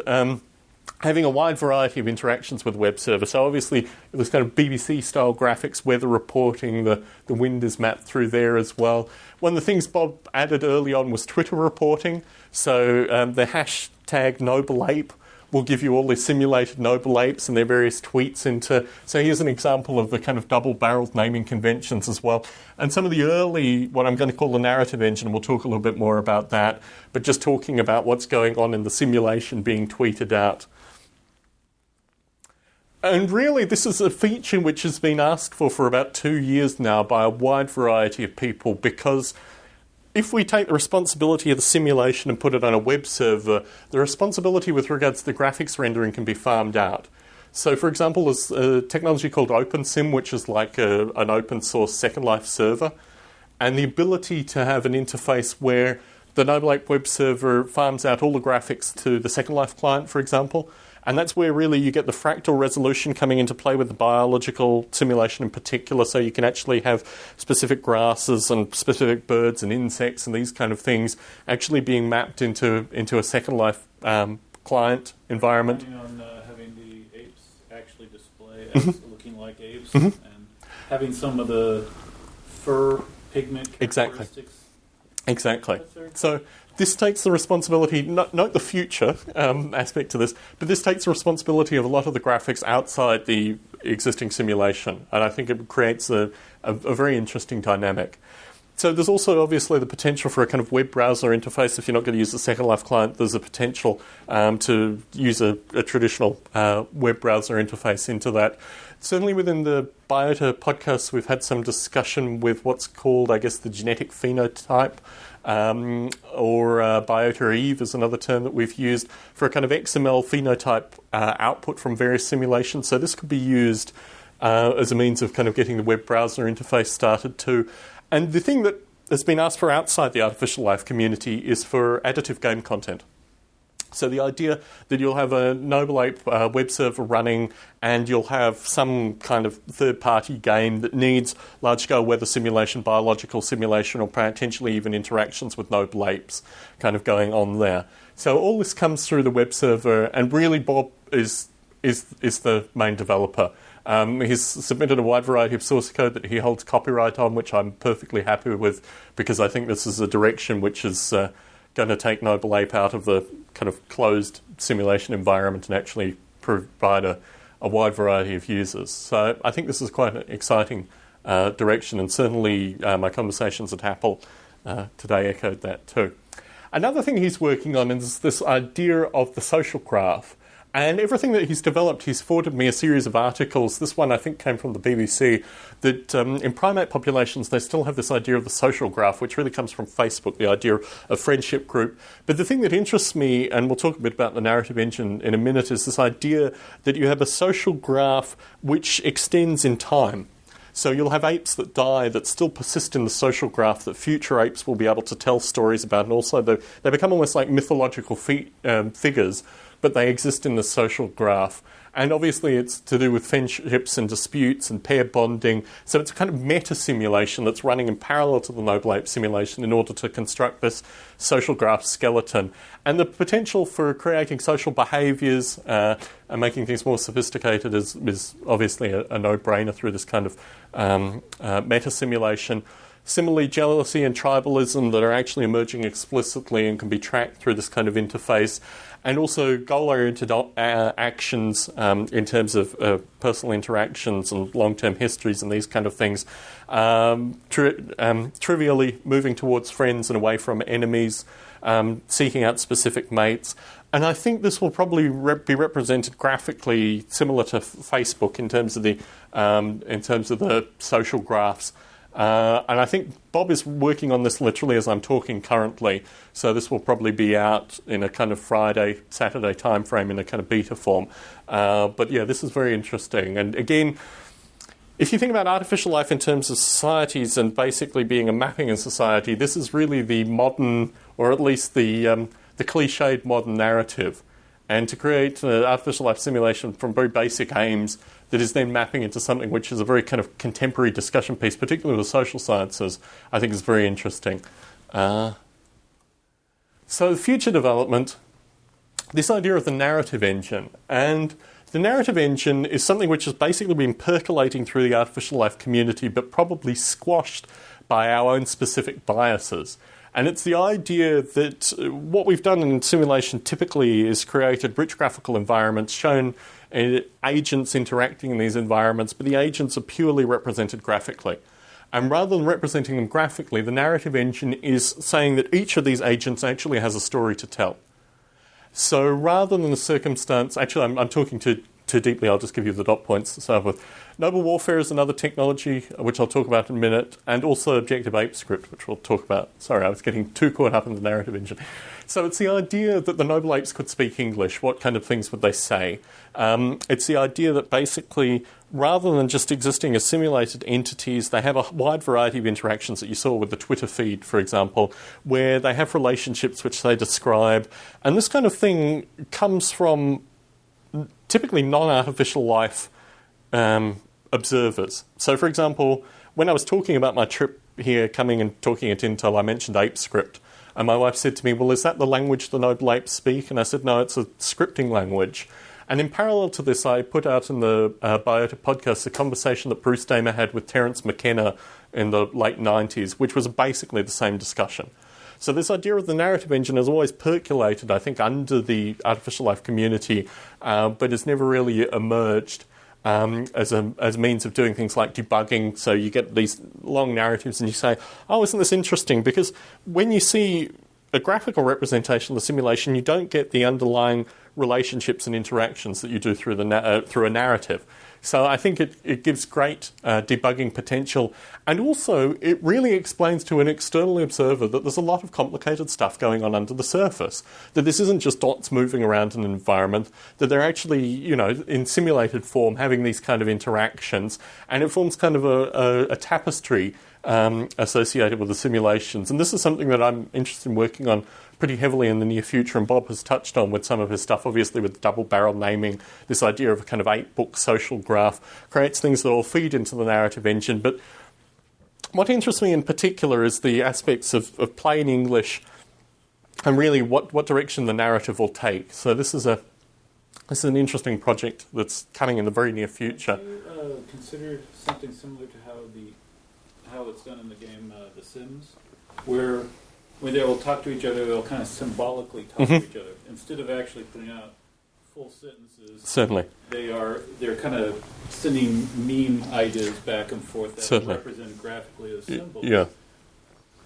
having a wide variety of interactions with the web server. So obviously there's kind of BBC-style graphics, weather reporting, the wind is mapped through there as well. One of the things Bob added early on was Twitter reporting. So the hashtag Noble Ape will give you all the simulated Noble Apes and their various tweets into... So here's an example of the kind of double-barreled naming conventions as well. And some of the early, what I'm going to call the narrative engine, we'll talk a little bit more about that, but just talking about what's going on in the simulation being tweeted out. And really, this is a feature which has been asked for about 2 years now by a wide variety of people, because if we take the responsibility of the simulation and put it on a web server, the responsibility with regards to the graphics rendering can be farmed out. So, for example, there's a technology called OpenSim, which is like an open source Second Life server, and the ability to have an interface where the Noble Ape web server farms out all the graphics to the Second Life client, for example. And that's where really you get the fractal resolution coming into play with the biological simulation in particular, so you can actually have specific grasses and specific birds and insects and these kind of things actually being mapped into a Second Life client environment. Depending on having the apes actually display as looking like apes, and having some of the fur pigment characteristics. Exactly. So this takes the responsibility, note the future aspect to this, but this takes the responsibility of a lot of the graphics outside the existing simulation, and I think it creates a very interesting dynamic. So there's also obviously the potential for a kind of web browser interface. If you're not going to use the Second Life client, there's a potential to use a traditional web browser interface into that. Certainly within the Biota podcasts, we've had some discussion with what's called, I guess, the genetic phenotype, or Biota Eve is another term that we've used for a kind of XML phenotype output from various simulations. So this could be used as a means of kind of getting the web browser interface started too. And the thing that has been asked for outside the artificial life community is for additive game content. So the idea that you'll have a Noble Ape web server running and you'll have some kind of third-party game that needs large-scale weather simulation, biological simulation, or potentially even interactions with Noble Apes kind of going on there. So all this comes through the web server, and really Bob is the main developer. He's submitted a wide variety of source code that he holds copyright on, which I'm perfectly happy with, because I think this is a direction which is going to take Noble Ape out of the kind of closed simulation environment and actually provide a wide variety of users. So I think this is quite an exciting direction, and certainly my conversations at Apple today echoed that too. Another thing he's working on is this idea of the social graph. And everything that he's developed, he's forwarded me a series of articles. This one, I think, came from the BBC, that in primate populations, they still have this idea of the social graph, which really comes from Facebook, the idea of friendship group. But the thing that interests me, and we'll talk a bit about the narrative engine in a minute, is this idea that you have a social graph which extends in time. So you'll have apes that die that still persist in the social graph that future apes will be able to tell stories about, and also they become almost like mythological figures, but they exist in the social graph. And obviously it's to do with friendships and disputes and pair bonding. So it's a kind of meta-simulation that's running in parallel to the Noble Ape simulation in order to construct this social graph skeleton. And the potential for creating social behaviours and making things more sophisticated is obviously a no-brainer through this kind of meta-simulation. Similarly, jealousy and tribalism that are actually emerging explicitly and can be tracked through this kind of interface. And also goal-oriented actions in terms of personal interactions and long-term histories and these kind of things. Trivially moving towards friends and away from enemies, seeking out specific mates. And I think this will probably be represented graphically similar to Facebook in terms of the social graphs. And I think Bob is working on this literally as I'm talking currently, so this will probably be out in a kind of Friday, Saturday time frame in a kind of beta form. But yeah, this is very interesting. And again, if you think about artificial life in terms of societies and basically being a mapping in society, this is really the modern, or at least the cliched modern narrative. And to create an artificial life simulation from very basic aims that is then mapping into something which is a very kind of contemporary discussion piece, particularly with social sciences, I think is very interesting. So the future development, this idea of the narrative engine. And the narrative engine is something which has basically been percolating through the artificial life community, but probably squashed by our own specific biases. And it's the idea that what we've done in simulation typically is created rich graphical environments, shown agents interacting in these environments, but the agents are purely represented graphically. And rather than representing them graphically, the narrative engine is saying that each of these agents actually has a story to tell. So rather than the circumstance, actually I'm talking to too deeply, I'll just give you the dot points to start with. Noble warfare is another technology, which I'll talk about in a minute, and also objective ape script, which we'll talk about. Sorry, I was getting too caught up in the narrative engine. So it's the idea that the noble apes could speak English. What kind of things would they say? It's the idea that basically, rather than just existing as simulated entities, they have a wide variety of interactions that you saw with the Twitter feed, for example, where they have relationships which they describe. And this kind of thing comes from typically non-artificial life observers. So, for example, when I was talking about my trip here, coming and talking at Intel, I mentioned ApeScript. And my wife said to me, well, is that the language the noble apes speak? And I said, no, it's a scripting language. And in parallel to this, I put out in the Biota podcast a conversation that Bruce Damer had with Terence McKenna in the late 90s, which was basically the same discussion. So this idea of the narrative engine has always percolated, I think, under the artificial life community, but has never really emerged as a means of doing things like debugging. So you get these long narratives and you say, oh, isn't this interesting? Because when you see a graphical representation of the simulation, you don't get the underlying relationships and interactions that you do through through a narrative. So I think it gives great debugging potential, and also it really explains to an external observer that there's a lot of complicated stuff going on under the surface, that this isn't just dots moving around in an environment, that they're actually, in simulated form having these kind of interactions, and it forms kind of a tapestry associated with the simulations. And this is something that I'm interested in working on pretty heavily in the near future, and Bob has touched on with some of his stuff, obviously with double-barrel naming. This idea of a kind of 8-book social graph creates things that all feed into the narrative engine. But what interests me in particular is the aspects of plain English and really what direction the narrative will take. So this is an interesting project that's coming in the very near future. Have you considered something similar to how it's done in the game The Sims, where when they will talk to each other, they'll kind of symbolically talk to each other instead of actually putting out full sentences. Certainly, they're kind of sending meme ideas back and forth that Certainly. represent graphically as symbols. Yeah.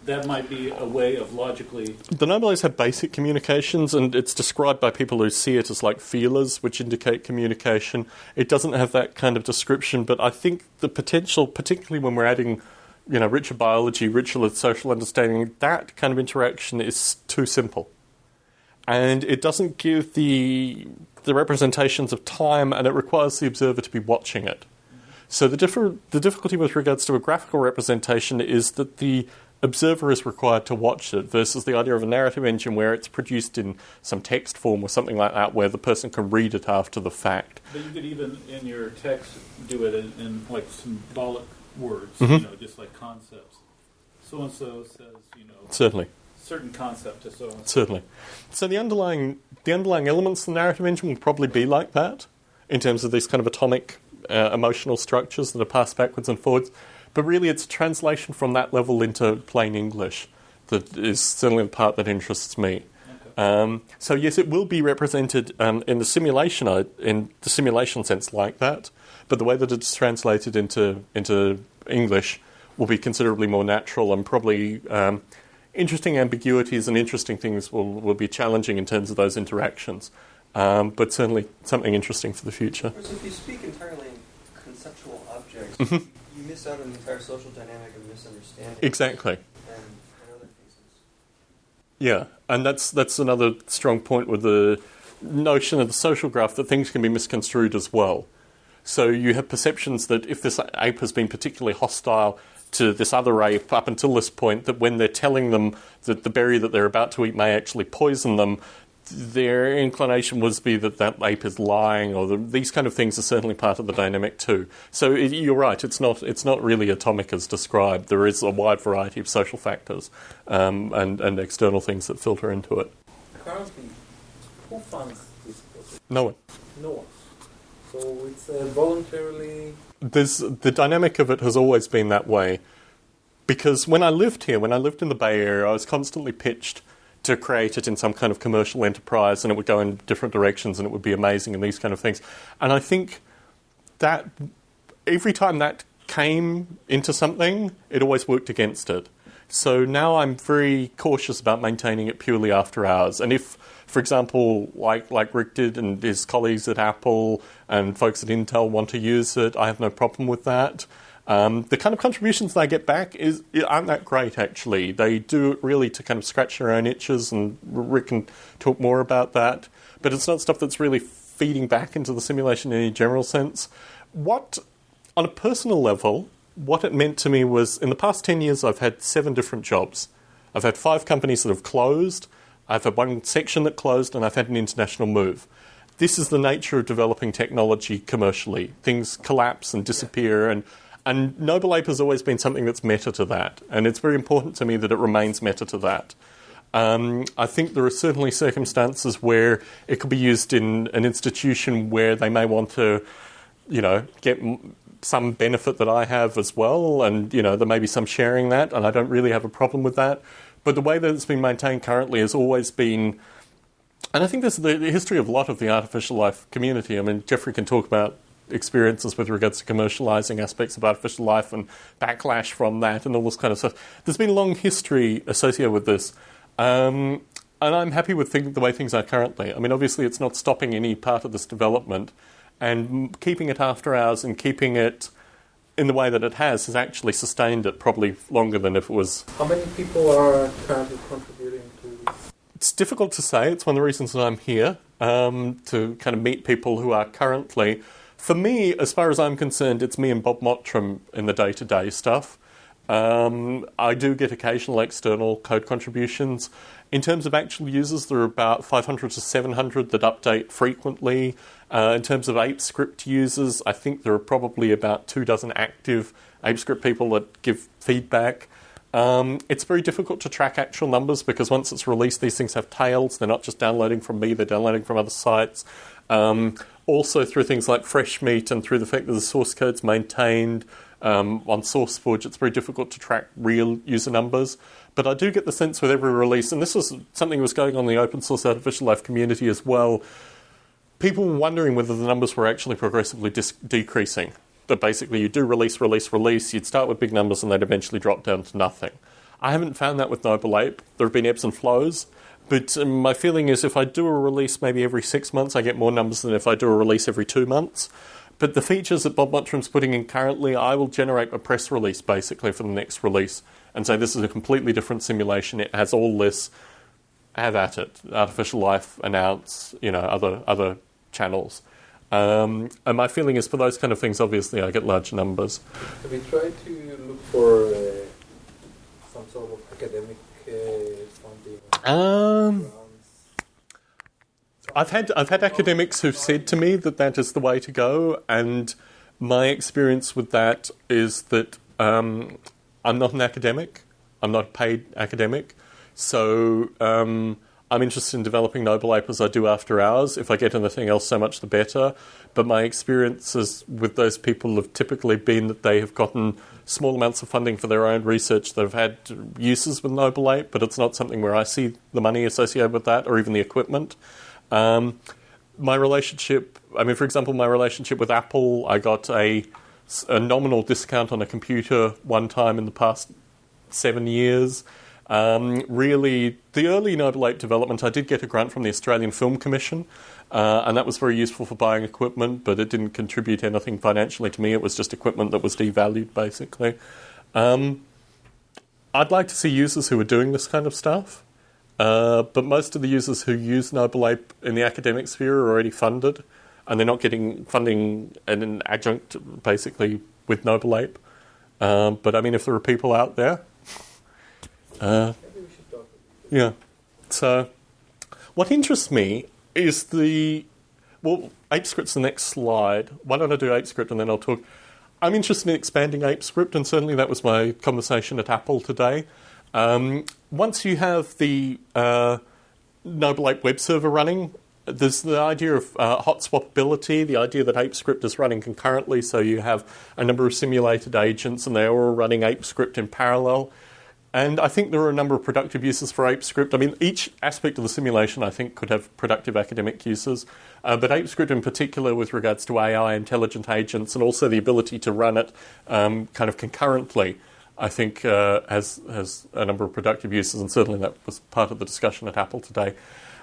That might be a way of logically. The noble apes have basic communications, and it's described by people who see it as like feelers, which indicate communication. It doesn't have that kind of description, but I think the potential, particularly when we're adding richer biology, richer social understanding, that kind of interaction is too simple. And it doesn't give the representations of time, and it requires the observer to be watching it. So the difficulty with regards to a graphical representation is that the observer is required to watch it, versus the idea of a narrative engine where it's produced in some text form or something like that, where the person can read it after the fact. But you could even, in your text, do it in like symbolic words, just like concepts. So-and-so says, Certainly. certain concept to so-and-so. Certainly. So the underlying elements of the narrative engine will probably be like that, in terms of these kind of atomic emotional structures that are passed backwards and forwards. But really it's a translation from that level into plain English that is certainly the part that interests me. Okay. So yes, it will be represented in the simulation sense like that, but the way that it's translated into English will be considerably more natural, and probably interesting ambiguities and interesting things will be challenging in terms of those interactions, but certainly something interesting for the future. So if you speak entirely in conceptual objects, you miss out on the entire social dynamic of misunderstanding. Exactly. And other pieces. Yeah, and that's another strong point with the notion of the social graph, that things can be misconstrued as well. So you have perceptions that if this ape has been particularly hostile to this other ape up until this point, that when they're telling them that the berry that they're about to eat may actually poison them, their inclination would be that ape is lying, or these kind of things are certainly part of the dynamic too. So you're right, it's not really atomic as described. There is a wide variety of social factors and external things that filter into it. Currently, who funds this project? No one. No one. So it's voluntarily... The dynamic of it has always been that way. Because when I lived here, when I lived in the Bay Area, I was constantly pitched to create it in some kind of commercial enterprise, and it would go in different directions and it would be amazing and these kind of things. And I think that every time that came into something, it always worked against it. So now I'm very cautious about maintaining it purely after hours. And if, for example, like Rick did and his colleagues at Apple and folks at Intel want to use it, I have no problem with that. The kind of contributions they get back aren't that great, actually. They do it really to kind of scratch their own itches, and Rick can talk more about that. But it's not stuff that's really feeding back into the simulation in any general sense. On a personal level, what it meant to me was, in the past 10 years, I've had 7 different jobs. I've had 5 companies that have closed, I've had 1 section that closed, and I've had an international move. This is the nature of developing technology commercially. Things collapse and disappear, and Noble Ape has always been something that's meta to that, and it's very important to me that it remains meta to that. I think there are certainly circumstances where it could be used in an institution where they may want to, get some benefit that I have as well, and there may be some sharing that, and I don't really have a problem with that. But the way that it's been maintained currently has always been, and I think this is the history of a lot of the artificial life community. I mean, Jeffrey can talk about experiences with regards to commercializing aspects of artificial life and backlash from that and all this kind of stuff. There's been a long history associated with this, and I'm happy with the way things are currently. I mean, obviously it's not stopping any part of this development, and keeping it after hours and keeping it in the way that it has actually sustained it probably longer than if it was. How many people are currently contributing to this? It's difficult to say. It's one of the reasons that I'm here, to kind of meet people who are currently. For me, as far as I'm concerned, it's me and Bob Mottram in the day-to-day stuff. I do get occasional external code contributions. In terms of actual users, there are about 500 to 700 that update frequently. In terms of ApeScript users, I think there are probably about 24 active ApeScript people that give feedback. It's very difficult to track actual numbers because once it's released, these things have tails. They're not just downloading from me, they're downloading from other sites. Also through things like Freshmeat and through the fact that the source code's maintained on SourceForge, it's very difficult to track real user numbers. But I do get the sense with every release, and this was something that was going on in the open source artificial life community as well, people were wondering whether the numbers were actually progressively decreasing. That basically you do release, you'd start with big numbers and they'd eventually drop down to nothing. I haven't found that with Noble Ape. There have been ebbs and flows, but my feeling is if I do a release maybe every 6 months, I get more numbers than if I do a release every 2 months. But the features that Bob Mottram's putting in currently, I will generate a press release basically for the next release and say this is a completely different simulation. It has all this. Have at it. Artificial life, announce, other channels. And my feeling is for those kind of things, obviously, I get large numbers. Have you tried to look for some sort of academic funding? I've had academics who've said to me that is the way to go, and my experience with that is that I'm not an academic. I'm not a paid academic. So I'm interested in developing Noble Ape as I do after hours. If I get anything else, so much the better. But my experiences with those people have typically been that they have gotten small amounts of funding for their own research. They've had uses with Noble Ape, but it's not something where I see the money associated with that or even the equipment. My relationship, for example, my relationship with Apple, I got a nominal discount on a computer one time in the past 7 years. Really, the early Noble Ape development, I did get a grant from the Australian Film Commission, and that was very useful for buying equipment, but it didn't contribute anything financially to me. It was just equipment that was devalued, basically. I'd like to see users who are doing this kind of stuff, but most of the users who use Noble Ape in the academic sphere are already funded, and they're not getting funding and an adjunct, basically, with Noble Ape. But, if there are people out there... Maybe we should talk. Yeah. So, what interests me is ApeScript's the next slide. Why don't I do ApeScript and then I'll talk. I'm interested in expanding ApeScript, and certainly that was my conversation at Apple today. Once you have the Noble Ape web server running, there's the idea of hot swappability, the idea that ApeScript is running concurrently, so you have a number of simulated agents and they're all running ApeScript in parallel. And I think there are a number of productive uses for ApeScript. Each aspect of the simulation, I think, could have productive academic uses. But ApeScript in particular with regards to AI, intelligent agents, and also the ability to run it kind of concurrently, I think has a number of productive uses, and certainly that was part of the discussion at Apple today.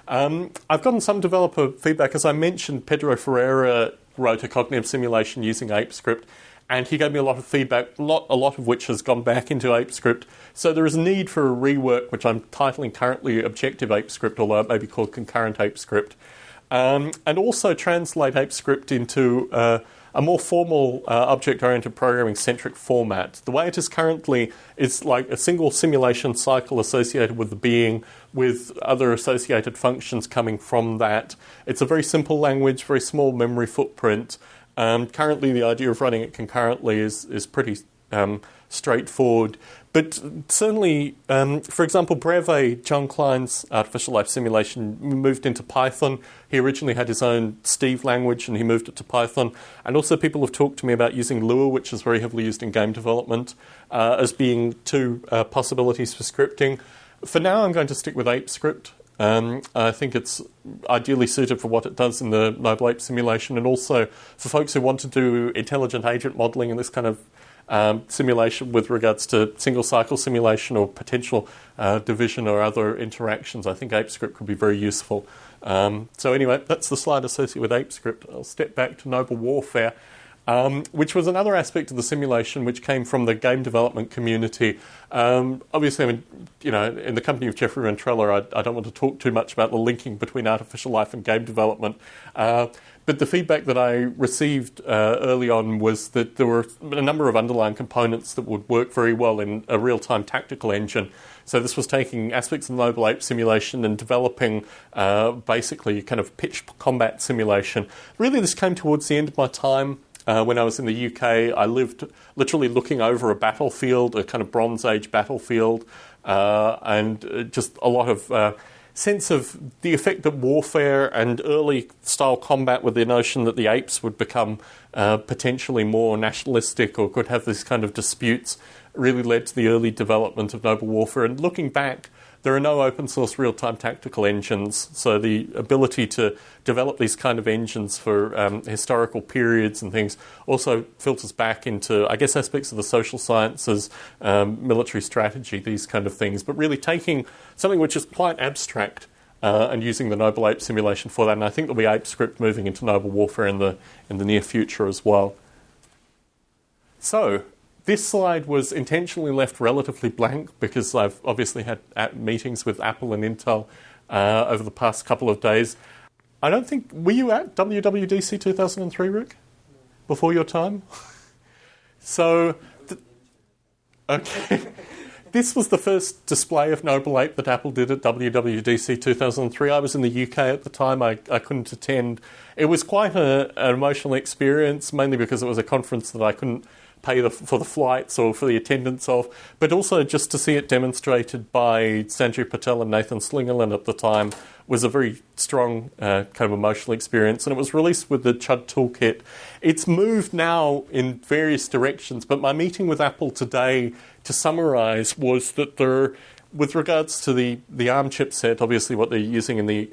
I've gotten some developer feedback. As I mentioned, Pedro Ferreira wrote a cognitive simulation using ApeScript, and he gave me a lot of feedback, a lot of which has gone back into ApeScript. So there is a need for a rework, which I'm titling currently Objective ApeScript, although it may be called Concurrent ApeScript, and also translate ApeScript into a more formal object-oriented programming-centric format. The way it is currently is like a single simulation cycle associated with the being, with other associated functions coming from that. It's a very simple language, very small memory footprint. Currently, the idea of running it concurrently is pretty straightforward. But certainly, for example, Breve, John Klein's artificial life simulation, moved into Python. He originally had his own Steve language, and he moved it to Python. And also people have talked to me about using Lua, which is very heavily used in game development, as being two possibilities for scripting. For now, I'm going to stick with ApeScript. I think it's ideally suited for what it does in the Noble Ape simulation, and also for folks who want to do intelligent agent modeling and this kind of simulation with regards to single cycle simulation or potential division or other interactions. I think ApeScript could be very useful. So anyway, that's the slide associated with ApeScript. I'll step back to Noble Warfare, which was another aspect of the simulation which came from the game development community. Obviously, I mean, you know, in the company of Jeffrey Ventrella, I don't want to talk too much about the linking between artificial life and game development. But the feedback that I received early on was that there were a number of underlying components that would work very well in a real-time tactical engine. So this was taking aspects of the Noble Ape simulation and developing basically kind of pitched combat simulation. Really, this came towards the end of my time. When I was in the UK, I lived literally looking over a battlefield, a kind of Bronze Age battlefield, and just a lot of sense of the effect that warfare and early style combat, with the notion that the apes would become potentially more nationalistic or could have these kind of disputes, really led to the early development of Noble Warfare. And looking back, there are no open source real-time tactical engines, so the ability to develop these kind of engines for historical periods and things also filters back into, I guess, aspects of the social sciences, military strategy, these kind of things, but really taking something which is quite abstract and using the Noble Ape simulation for that. And I think there'll be ApeScript moving into Noble Warfare in the near future as well. So this slide was intentionally left relatively blank because I've obviously had meetings with Apple and Intel over the past couple of days. I don't think... Were you at WWDC 2003, Rick? Before your time? So... okay. This was the first display of Noble Ape that Apple did at WWDC 2003. I was in the UK at the time. I couldn't attend. It was quite an emotional experience, mainly because it was a conference that I couldn't pay for the flights or for the attendance of, but also just to see it demonstrated by Sanjay Patel and Nathan Slingerland at the time was a very strong kind of emotional experience. And it was released with the Chud Toolkit. It's moved now in various directions, but my meeting with Apple today, to summarise, was that there, with regards to the ARM chipset, obviously what they're using in the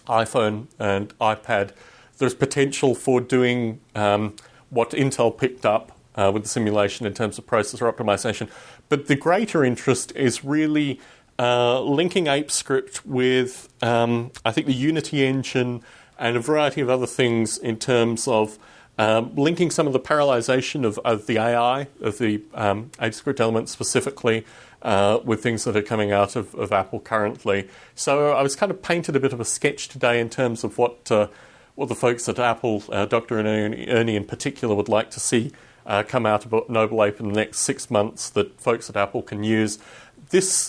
iPhone and iPad, there's potential for doing what Intel picked up with the simulation in terms of processor optimization. But the greater interest is really linking ApeScript with, I think, the Unity engine and a variety of other things in terms of linking some of the parallelization of the AI, of the ApeScript elements specifically, with things that are coming out of Apple currently. So I was kind of painted a bit of a sketch today in terms of what the folks at Apple, Dr. Ernie in particular, would like to see come out of Noble Ape in the next 6 months that folks at Apple can use.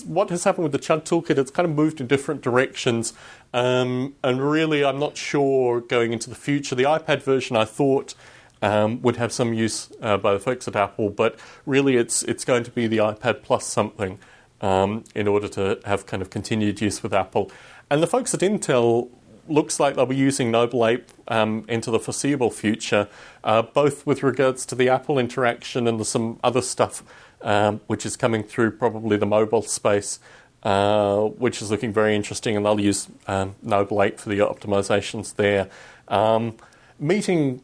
What has happened with the Chud Toolkit, it's kind of moved in different directions, and really I'm not sure going into the future. The iPad version I thought would have some use by the folks at Apple, but really it's going to be the iPad plus something in order to have kind of continued use with Apple. And the folks at Intel looks like they'll be using Noble Ape into the foreseeable future, both with regards to the Apple interaction and some other stuff which is coming through probably the mobile space, which is looking very interesting, and they'll use Noble Ape for the optimizations there. Meeting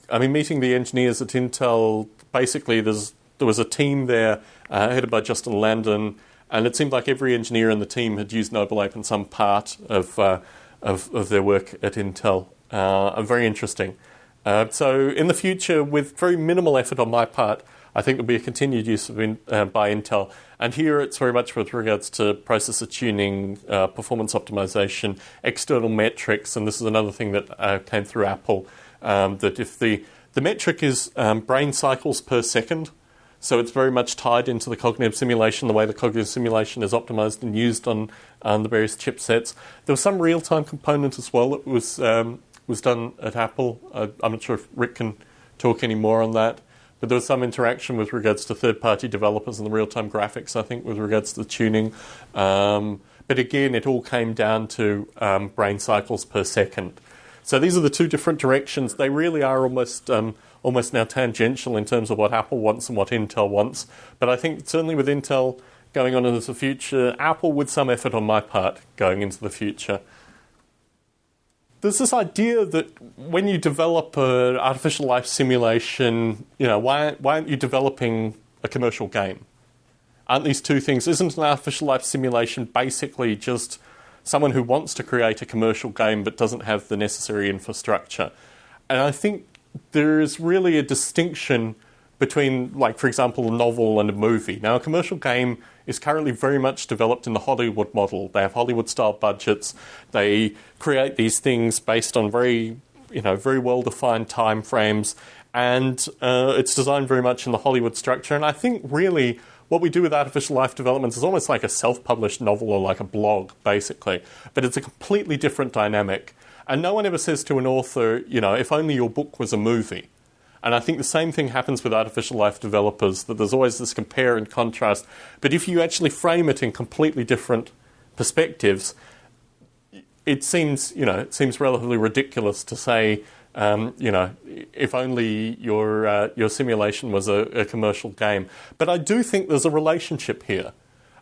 the engineers at Intel, basically there there was a team there headed by Justin Landon, and it seemed like every engineer in the team had used Noble Ape in some part of their work at Intel. Very interesting. So in the future, with very minimal effort on my part, I think there'll be a continued use of by Intel. And here it's very much with regards to processor tuning, performance optimization, external metrics, and this is another thing that came through Apple, that if the metric is brain cycles per second, so it's very much tied into the cognitive simulation, the way the cognitive simulation is optimized and used on the various chipsets. There was some real-time component as well that was done at Apple. I'm not sure if Rick can talk any more on that, but there was some interaction with regards to third-party developers and the real-time graphics, I think, with regards to the tuning. But again, it all came down to brain cycles per second. So these are the two different directions. They really are almost now tangential in terms of what Apple wants and what Intel wants. But I think certainly with Intel going on into the future, Apple with some effort on my part going into the future. There's this idea that when you develop an artificial life simulation, why aren't you developing a commercial game? Aren't these two things? Isn't an artificial life simulation basically just someone who wants to create a commercial game but doesn't have the necessary infrastructure? And I think there is really a distinction between, like, for example, a novel and a movie. Now, a commercial game is currently very much developed in the Hollywood model. They have Hollywood-style budgets. They create these things based on very well-defined time frames, and it's designed very much in the Hollywood structure. And I think really what we do with artificial life developments is almost like a self-published novel or like a blog, basically. But it's a completely different dynamic. And no one ever says to an author, if only your book was a movie. And I think the same thing happens with artificial life developers, that there's always this compare and contrast. But if you actually frame it in completely different perspectives, it seems relatively ridiculous to say, if only your simulation was a commercial game. But I do think there's a relationship here.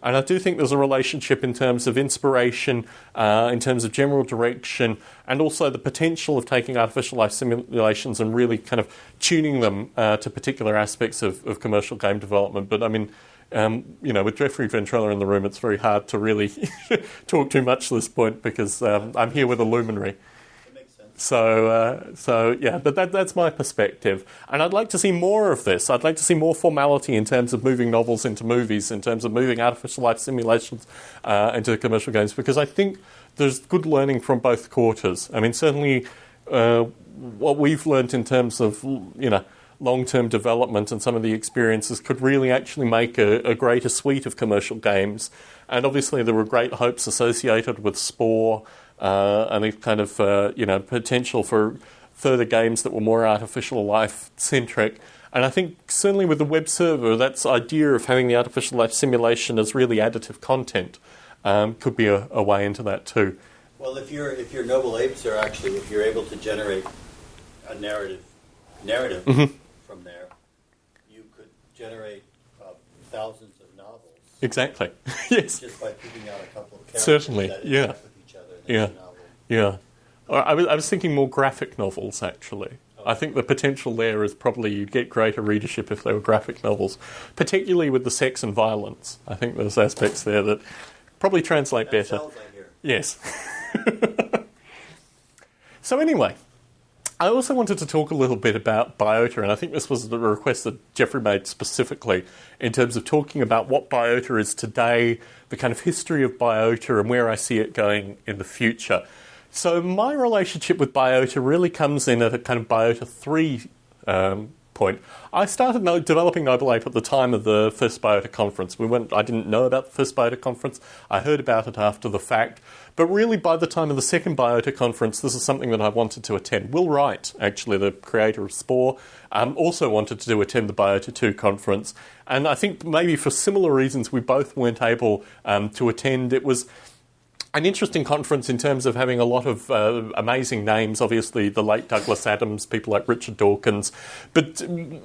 And I do think there's a relationship in terms of inspiration, in terms of general direction, and also the potential of taking artificial life simulations and really kind of tuning them to particular aspects of commercial game development. But I mean, with Jeffrey Ventrella in the room, it's very hard to really talk too much to this point because I'm here with a luminary. So yeah, but that's my perspective. And I'd like to see more of this. I'd like to see more formality in terms of moving novels into movies, in terms of moving artificial life simulations into commercial games, because I think there's good learning from both quarters. I mean, certainly what we've learned in terms of, long-term development and some of the experiences could really actually make a greater suite of commercial games. And obviously there were great hopes associated with Spore, and a kind of potential for further games that were more artificial life centric. And I think certainly with the web server, that idea of having the artificial life simulation as really additive content could be a way into that too. Well, if your noble apes are actually, if you're able to generate a narrative mm-hmm. from there, you could generate thousands of novels. Exactly. Yes. Just by picking out a couple of characters Certainly. that Yeah. interact with each other. Yeah. Novel. Yeah. I was thinking more graphic novels, actually. I think the potential there is probably you'd get greater readership if they were graphic novels, particularly with the sex and violence. I think there's aspects there that probably translate better. Sells, I hear. Yes. So anyway, I also wanted to talk a little bit about Biota, and I think this was the request that Jeffrey made specifically in terms of talking about what Biota is today, the kind of history of Biota, and where I see it going in the future. So my relationship with Biota really comes in at a kind of Biota 3 point. I started developing Noble Ape at the time of the first Biota conference. I didn't know about the first Biota conference. I heard about it after the fact. But really, by the time of the second Biota conference, this is something that I wanted to attend. Will Wright, actually, the creator of Spore, also wanted to attend the Biota 2 conference. And I think maybe for similar reasons, we both weren't able to attend. It was an interesting conference in terms of having a lot of amazing names, obviously the late Douglas Adams, people like Richard Dawkins. But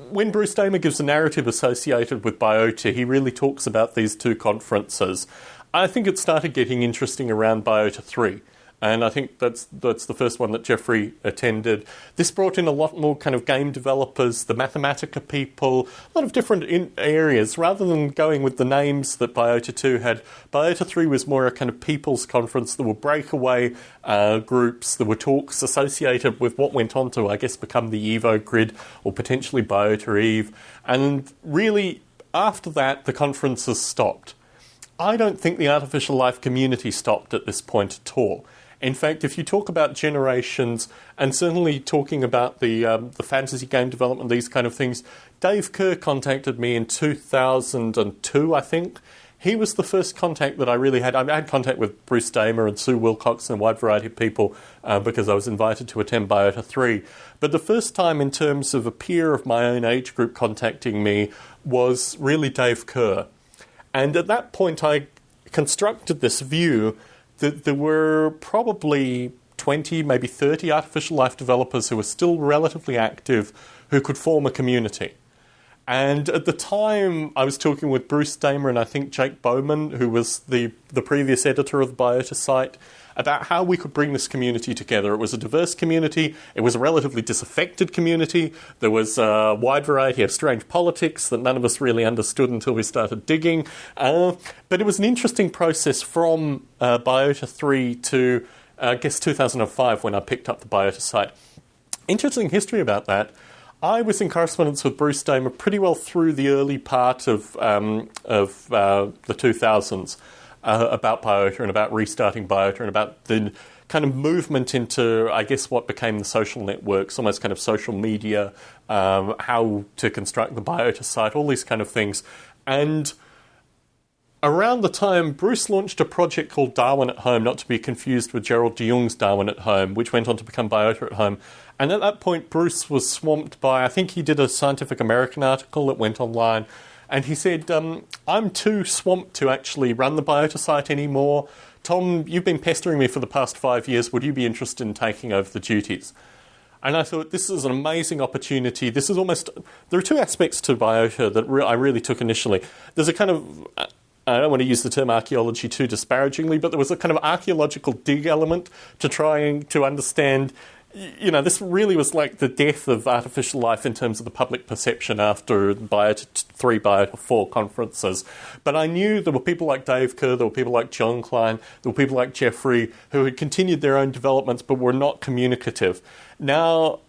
when Bruce Damer gives a narrative associated with Biota, he really talks about these two conferences. I think it started getting interesting around Biota 3. And I think that's the first one that Jeffrey attended. This brought in a lot more kind of game developers, the Mathematica people, a lot of different areas. Rather than going with the names that Biota 2 had, Biota 3 was more a kind of people's conference. There were breakaway groups, there were talks associated with what went on to, I guess, become the Evo Grid or potentially Biota Eve. And really, after that, the conferences stopped. I don't think the artificial life community stopped at this point at all. In fact, if you talk about generations, and certainly talking about the fantasy game development, these kind of things, Dave Kerr contacted me in 2002, I think. He was the first contact that I really had. I had contact with Bruce Damer and Sue Wilcox and a wide variety of people because I was invited to attend Biota 3. But the first time in terms of a peer of my own age group contacting me was really Dave Kerr. And at that point I constructed this view that there were probably 20, maybe 30 artificial life developers who were still relatively active who could form a community. And at the time, I was talking with Bruce Damer and I think Jake Bowman, who was the previous editor of the Biota site, about how we could bring this community together. It was a diverse community. It was a relatively disaffected community. There was a wide variety of strange politics that none of us really understood until we started digging. But it was an interesting process from Biota 3 to, I guess, 2005 when I picked up the Biota site. Interesting history about that. I was in correspondence with Bruce Damer pretty well through the early part of the 2000s. About Biota and about restarting Biota and about the kind of movement into, I guess, what became the social networks, almost kind of social media, how to construct the Biota site, all these kind of things. And around the time, Bruce launched a project called Darwin at Home, not to be confused with Gerald de Jong's Darwin at Home, which went on to become Biota at Home. And at that point, Bruce was swamped by, I think he did a Scientific American article that went online. And he said, I'm too swamped to actually run the Biota site anymore. Tom, you've been pestering me for the past 5 years. Would you be interested in taking over the duties? And I thought, this is an amazing opportunity. This is almost... There are two aspects to Biota that I really took initially. There's a kind of... I don't want to use the term archaeology too disparagingly, but there was a kind of archaeological dig element to trying to understand... You know, this really was like the death of artificial life in terms of the public perception after Biota 3, Biota 4 conferences. But I knew there were people like Dave Kerr, there were people like John Klein, there were people like Jeffrey who had continued their own developments but were not communicative. Now,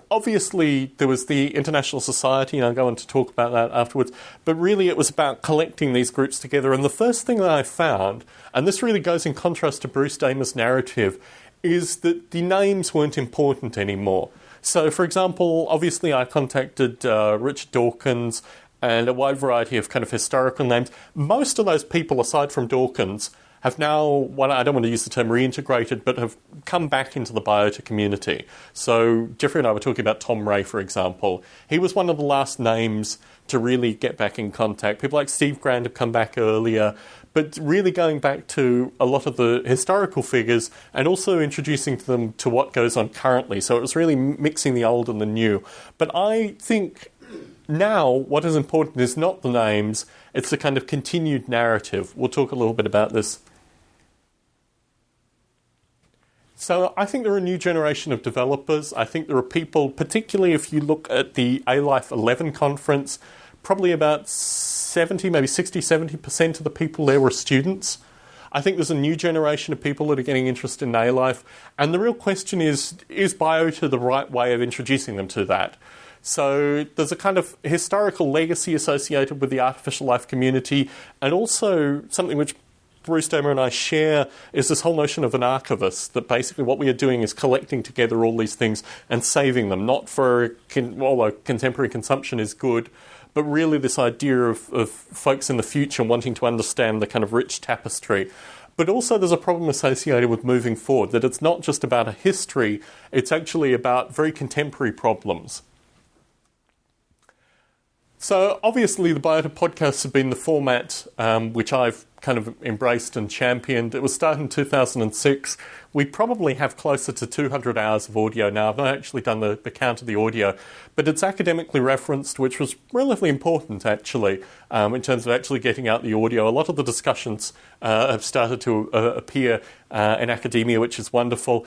obviously, there was the International Society, and I'll go on to talk about that afterwards, but really it was about collecting these groups together. And the first thing that I found, and this really goes in contrast to Bruce Damer's narrative, is that the names weren't important anymore. So, for example, obviously I contacted Richard Dawkins and a wide variety of kind of historical names. Most of those people, aside from Dawkins, have now, well, I don't want to use the term reintegrated, but have come back into the Biota community. So Jeffrey and I were talking about Tom Ray, for example. He was one of the last names to really get back in contact. People like Steve Grand have come back earlier, but really going back to a lot of the historical figures and also introducing them to what goes on currently. So it was really mixing the old and the new. But I think now what is important is not the names, it's the kind of continued narrative. We'll talk a little bit about this. So I think there are a new generation of developers. I think there are people, particularly if you look at the A-Life 11 conference, probably about 70, maybe 60, 70% of the people there were students. I think there's a new generation of people that are getting interested in A-Life. And the real question is Biota the right way of introducing them to that? So there's a kind of historical legacy associated with the artificial life community, and also something which Bruce Damer and I share is this whole notion of an archivist, that basically what we are doing is collecting together all these things and saving them, not for, although contemporary consumption is good, but really this idea of folks in the future wanting to understand the kind of rich tapestry. But also there's a problem associated with moving forward, that it's not just about a history, it's actually about very contemporary problems. So obviously the Biota podcasts have been the format which I've kind of embraced and championed. It was started in 2006. We probably have closer to 200 hours of audio now. I've not actually done the count of the audio, but it's academically referenced, which was relatively important, actually, in terms of actually getting out the audio. A lot of the discussions have started to appear in academia, which is wonderful.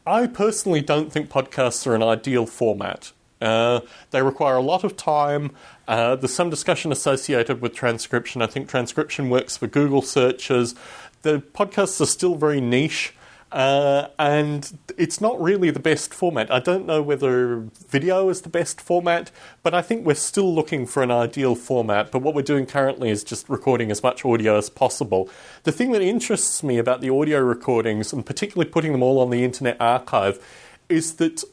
I personally don't think podcasts are an ideal format. They require a lot of time. There's some discussion associated with transcription. I think transcription works for Google searches. The podcasts are still very niche, and it's not really the best format. I don't know whether video is the best format, but I think we're still looking for an ideal format. But what we're doing currently is just recording as much audio as possible. The thing that interests me about the audio recordings, and particularly putting them all on the Internet Archive, is that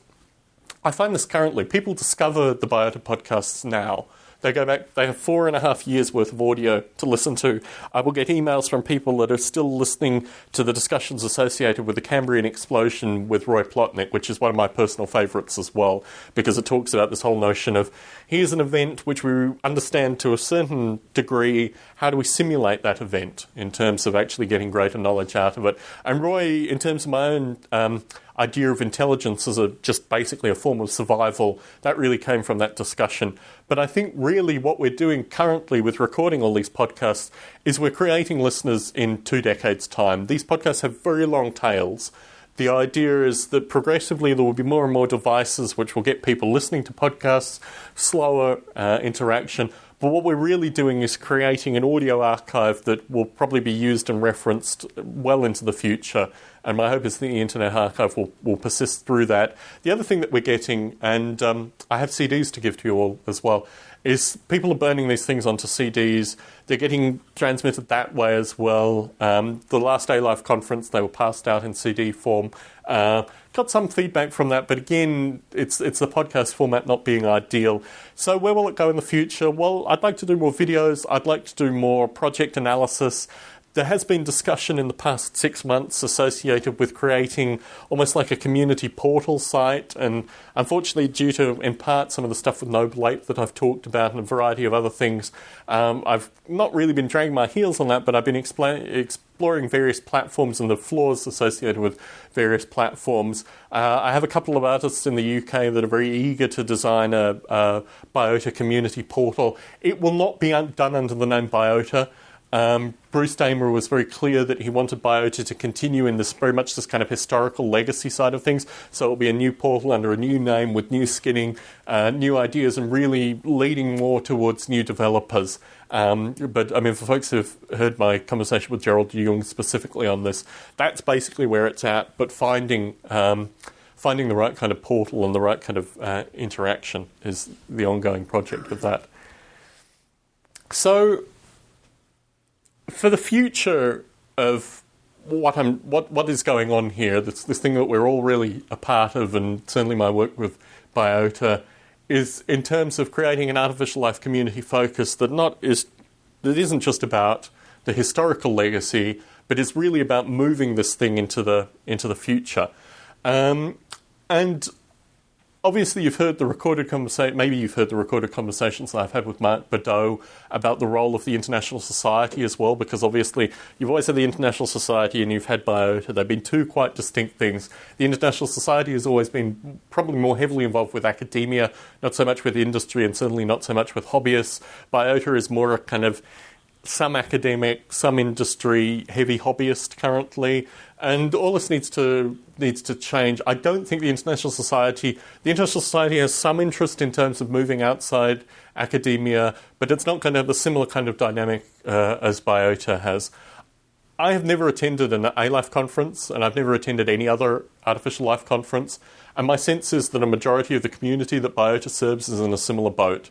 I find this currently. People discover the Biota podcasts now. They go back, they have 4.5 years worth of audio to listen to. I will get emails from people that are still listening to the discussions associated with the Cambrian explosion with Roy Plotnick, which is one of my personal favourites as well, because it talks about this whole notion of here's an event which we understand to a certain degree, how do we simulate that event in terms of actually getting greater knowledge out of it. And Roy, in terms of my own idea of intelligence as just basically a form of survival, that really came from that discussion. But I think really what we're doing currently with recording all these podcasts is we're creating listeners in 2 decades' time. These podcasts have very long tails. The idea is that progressively there will be more and more devices which will get people listening to podcasts, slower interaction. But what we're really doing is creating an audio archive that will probably be used and referenced well into the future. And my hope is that the Internet Archive will persist through that. The other thing that we're getting, and I have CDs to give to you all as well, is people are burning these things onto CDs. They're getting transmitted that way as well. The last A-Life conference, they were passed out in CD form. Got some feedback from that, but again, it's the podcast format not being ideal. So where will it go in the future? Well, I'd like to do more videos. I'd like to do more project analysis. There has been discussion in the past 6 months associated with creating almost like a community portal site, and unfortunately due to, in part, some of the stuff with Noble Ape that I've talked about and a variety of other things, I've not really been dragging my heels on that, but I've been exploring various platforms and the flaws associated with various platforms. I have a couple of artists in the UK that are very eager to design a Biota community portal. It will not be done under the name Biota. Bruce Damer was very clear that he wanted Biota to continue in this very much this kind of historical legacy side of things. So it'll be a new portal under a new name with new skinning, new ideas, and really leading more towards new developers. But I mean, for folks who've heard my conversation with Gerald Jung specifically on this, that's basically where it's at. But finding the right kind of portal and the right kind of interaction is the ongoing project with that. So, for the future of what is going on here, this thing that we're all really a part of, and certainly my work with Biota, is in terms of creating an artificial life community focus that isn't just about the historical legacy, but is really about moving this thing into the future. And obviously, you've heard the recorded conversation. Maybe you've heard the recorded conversations that I've had with Mark Badeau about the role of the International Society as well, because obviously you've always had the International Society and you've had Biota. They've been two quite distinct things. The International Society has always been probably more heavily involved with academia, not so much with industry, and certainly not so much with hobbyists. Biota is more a kind of some academic, some industry, heavy hobbyist currently, and all this needs to change. I don't think the International Society has some interest in terms of moving outside academia, but it's not going to have the similar kind of dynamic as Biota has. I have never attended an A-Life conference, and I've never attended any other artificial life conference, and my sense is that a majority of the community that Biota serves is in a similar boat.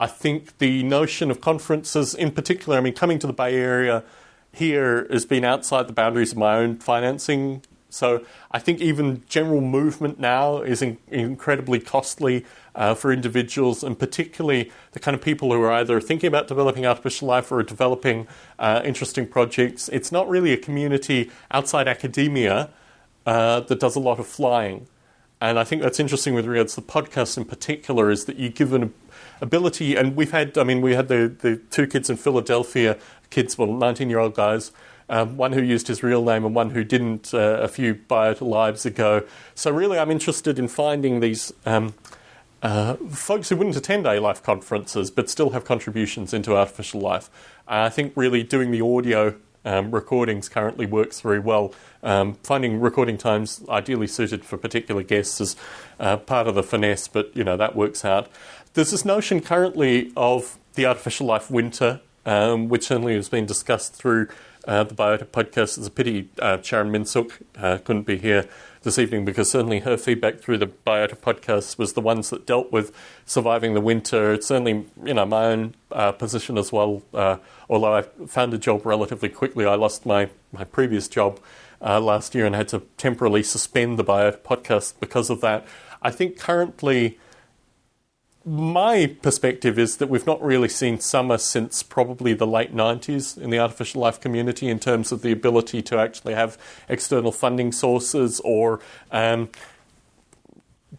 I think the notion of conferences, in particular, I mean, coming to the Bay Area here has been outside the boundaries of my own financing. So I think even general movement now is incredibly costly for individuals, and particularly the kind of people who are either thinking about developing artificial life or developing interesting projects. It's not really a community outside academia that does a lot of flying. And I think that's interesting with regards to the podcast in particular, is that you give an ability, and we had the 2 kids in Philadelphia kids, 19-year-old guys, one who used his real name and one who didn't a few Biota lives ago. So really I'm interested in finding these folks who wouldn't attend A-Life conferences but still have contributions into artificial life. I think really doing the audio recordings currently works very well. Finding recording times ideally suited for particular guests is part of the finesse, but that works out. There's this notion currently of the Artificial Life Winter, which certainly has been discussed through the Biota podcast. It's a pity Sharon Minsuk couldn't be here this evening, because certainly her feedback through the Biota podcast was the ones that dealt with surviving the winter. It's certainly my own position as well. Although I found a job relatively quickly, I lost my previous job last year and had to temporarily suspend the Biota podcast because of that. I think currently my perspective is that we've not really seen summer since probably the late 90s in the artificial life community in terms of the ability to actually have external funding sources or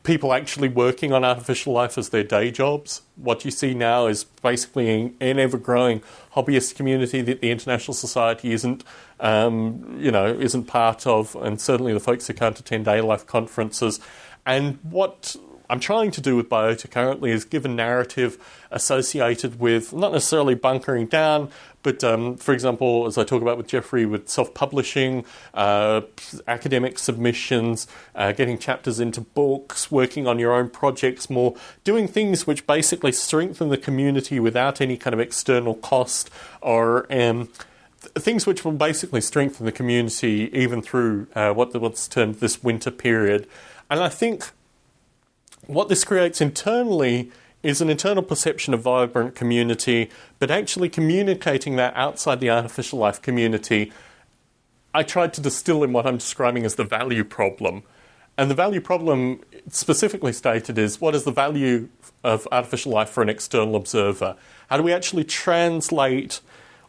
people actually working on artificial life as their day jobs. What you see now is basically an ever-growing hobbyist community that the International Society isn't part of, and certainly the folks who can't attend A-Life conferences. And what I'm trying to do with Biota currently is give a narrative associated with not necessarily bunkering down, but for example, as I talk about with Jeffrey, with self-publishing, academic submissions, getting chapters into books, working on your own projects more, doing things which basically strengthen the community without any kind of external cost, or things which will basically strengthen the community even through what's termed this winter period. And I think what this creates internally is an internal perception of vibrant community, but actually communicating that outside the artificial life community, I tried to distill in what I'm describing as the value problem. And the value problem specifically stated is, what is the value of artificial life for an external observer? How do we actually translate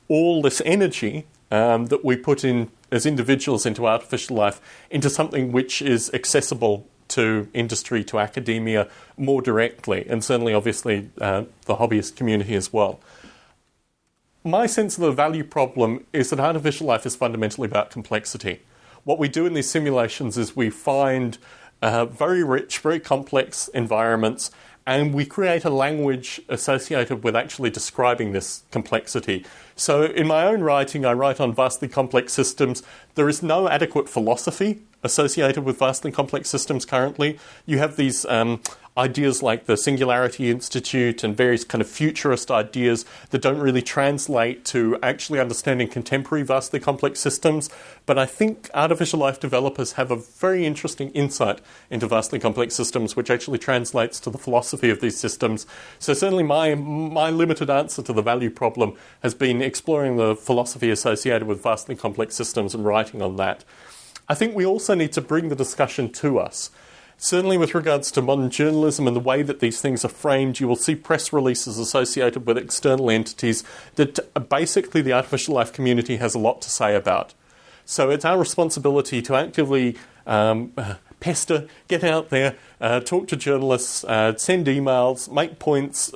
all this energy that we put in as individuals into artificial life into something which is accessible to industry, to academia more directly, and certainly obviously the hobbyist community as well. My sense of the value problem is that artificial life is fundamentally about complexity. What we do in these simulations is we find very rich, very complex environments, and we create a language associated with actually describing this complexity. So in my own writing, I write on vastly complex systems. There is no adequate philosophy associated with vastly complex systems currently. You have these ideas like the Singularity Institute and various kind of futurist ideas that don't really translate to actually understanding contemporary vastly complex systems. But I think artificial life developers have a very interesting insight into vastly complex systems, which actually translates to the philosophy of these systems. So certainly my limited answer to the value problem has been exploring the philosophy associated with vastly complex systems and writing on that. I think we also need to bring the discussion to us. Certainly with regards to modern journalism and the way that these things are framed, you will see press releases associated with external entities that basically the artificial life community has a lot to say about. So it's our responsibility to actively pester, get out there, talk to journalists, send emails, make points,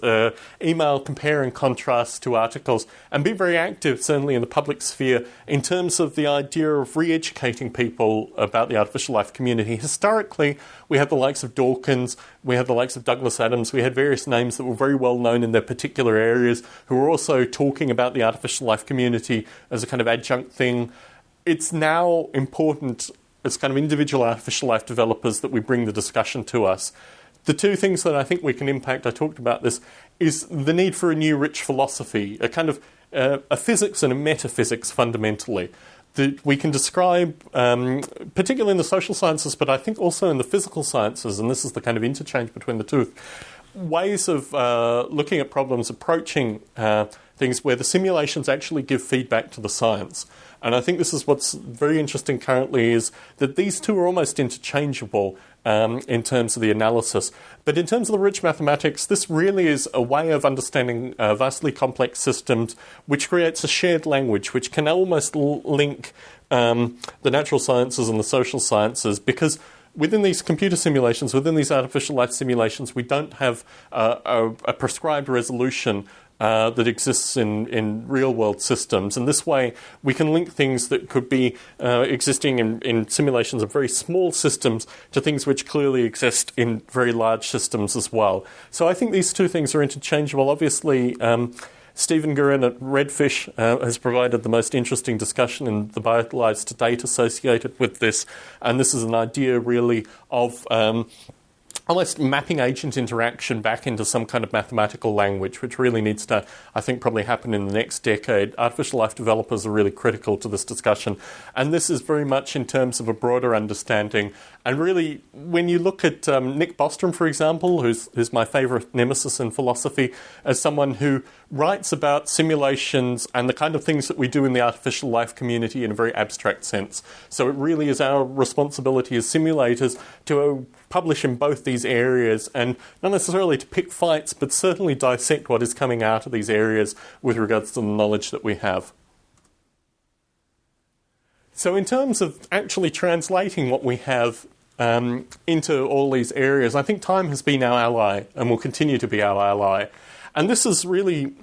email compare and contrast to articles, and be very active, certainly in the public sphere, in terms of the idea of re-educating people about the artificial life community. Historically, we had the likes of Dawkins, we had the likes of Douglas Adams, we had various names that were very well known in their particular areas who were also talking about the artificial life community as a kind of adjunct thing. It's now important as kind of individual artificial life developers that we bring the discussion to us. The two things that I think we can impact, I talked about this, is the need for a new rich philosophy, a kind of a physics and a metaphysics fundamentally, that we can describe, particularly in the social sciences, but I think also in the physical sciences, and this is the kind of interchange between the two, ways of looking at problems, approaching things where the simulations actually give feedback to the science. And I think this is what's very interesting currently, is that these two are almost interchangeable in terms of the analysis. But in terms of the rich mathematics, this really is a way of understanding vastly complex systems, which creates a shared language, which can almost link the natural sciences and the social sciences, because within these computer simulations, within these artificial life simulations, we don't have a prescribed resolution that exists in real-world systems. And this way, we can link things that could be existing in simulations of very small systems to things which clearly exist in very large systems as well. So I think these two things are interchangeable. Obviously, Stephen Guerin at Redfish has provided the most interesting discussion in the Biota to date associated with this. And this is an idea really of almost mapping agent interaction back into some kind of mathematical language, which really needs to, I think, probably happen in the next decade. Artificial life developers are really critical to this discussion. And this is very much in terms of a broader understanding. And really, when you look at Nick Bostrom, for example, who's my favourite nemesis in philosophy, as someone who writes about simulations and the kind of things that we do in the artificial life community in a very abstract sense. So it really is our responsibility as simulators to publish in both these areas, and not necessarily to pick fights, but certainly dissect what is coming out of these areas with regards to the knowledge that we have. So in terms of actually translating what we have into all these areas, I think time has been our ally and will continue to be our ally. And this is really...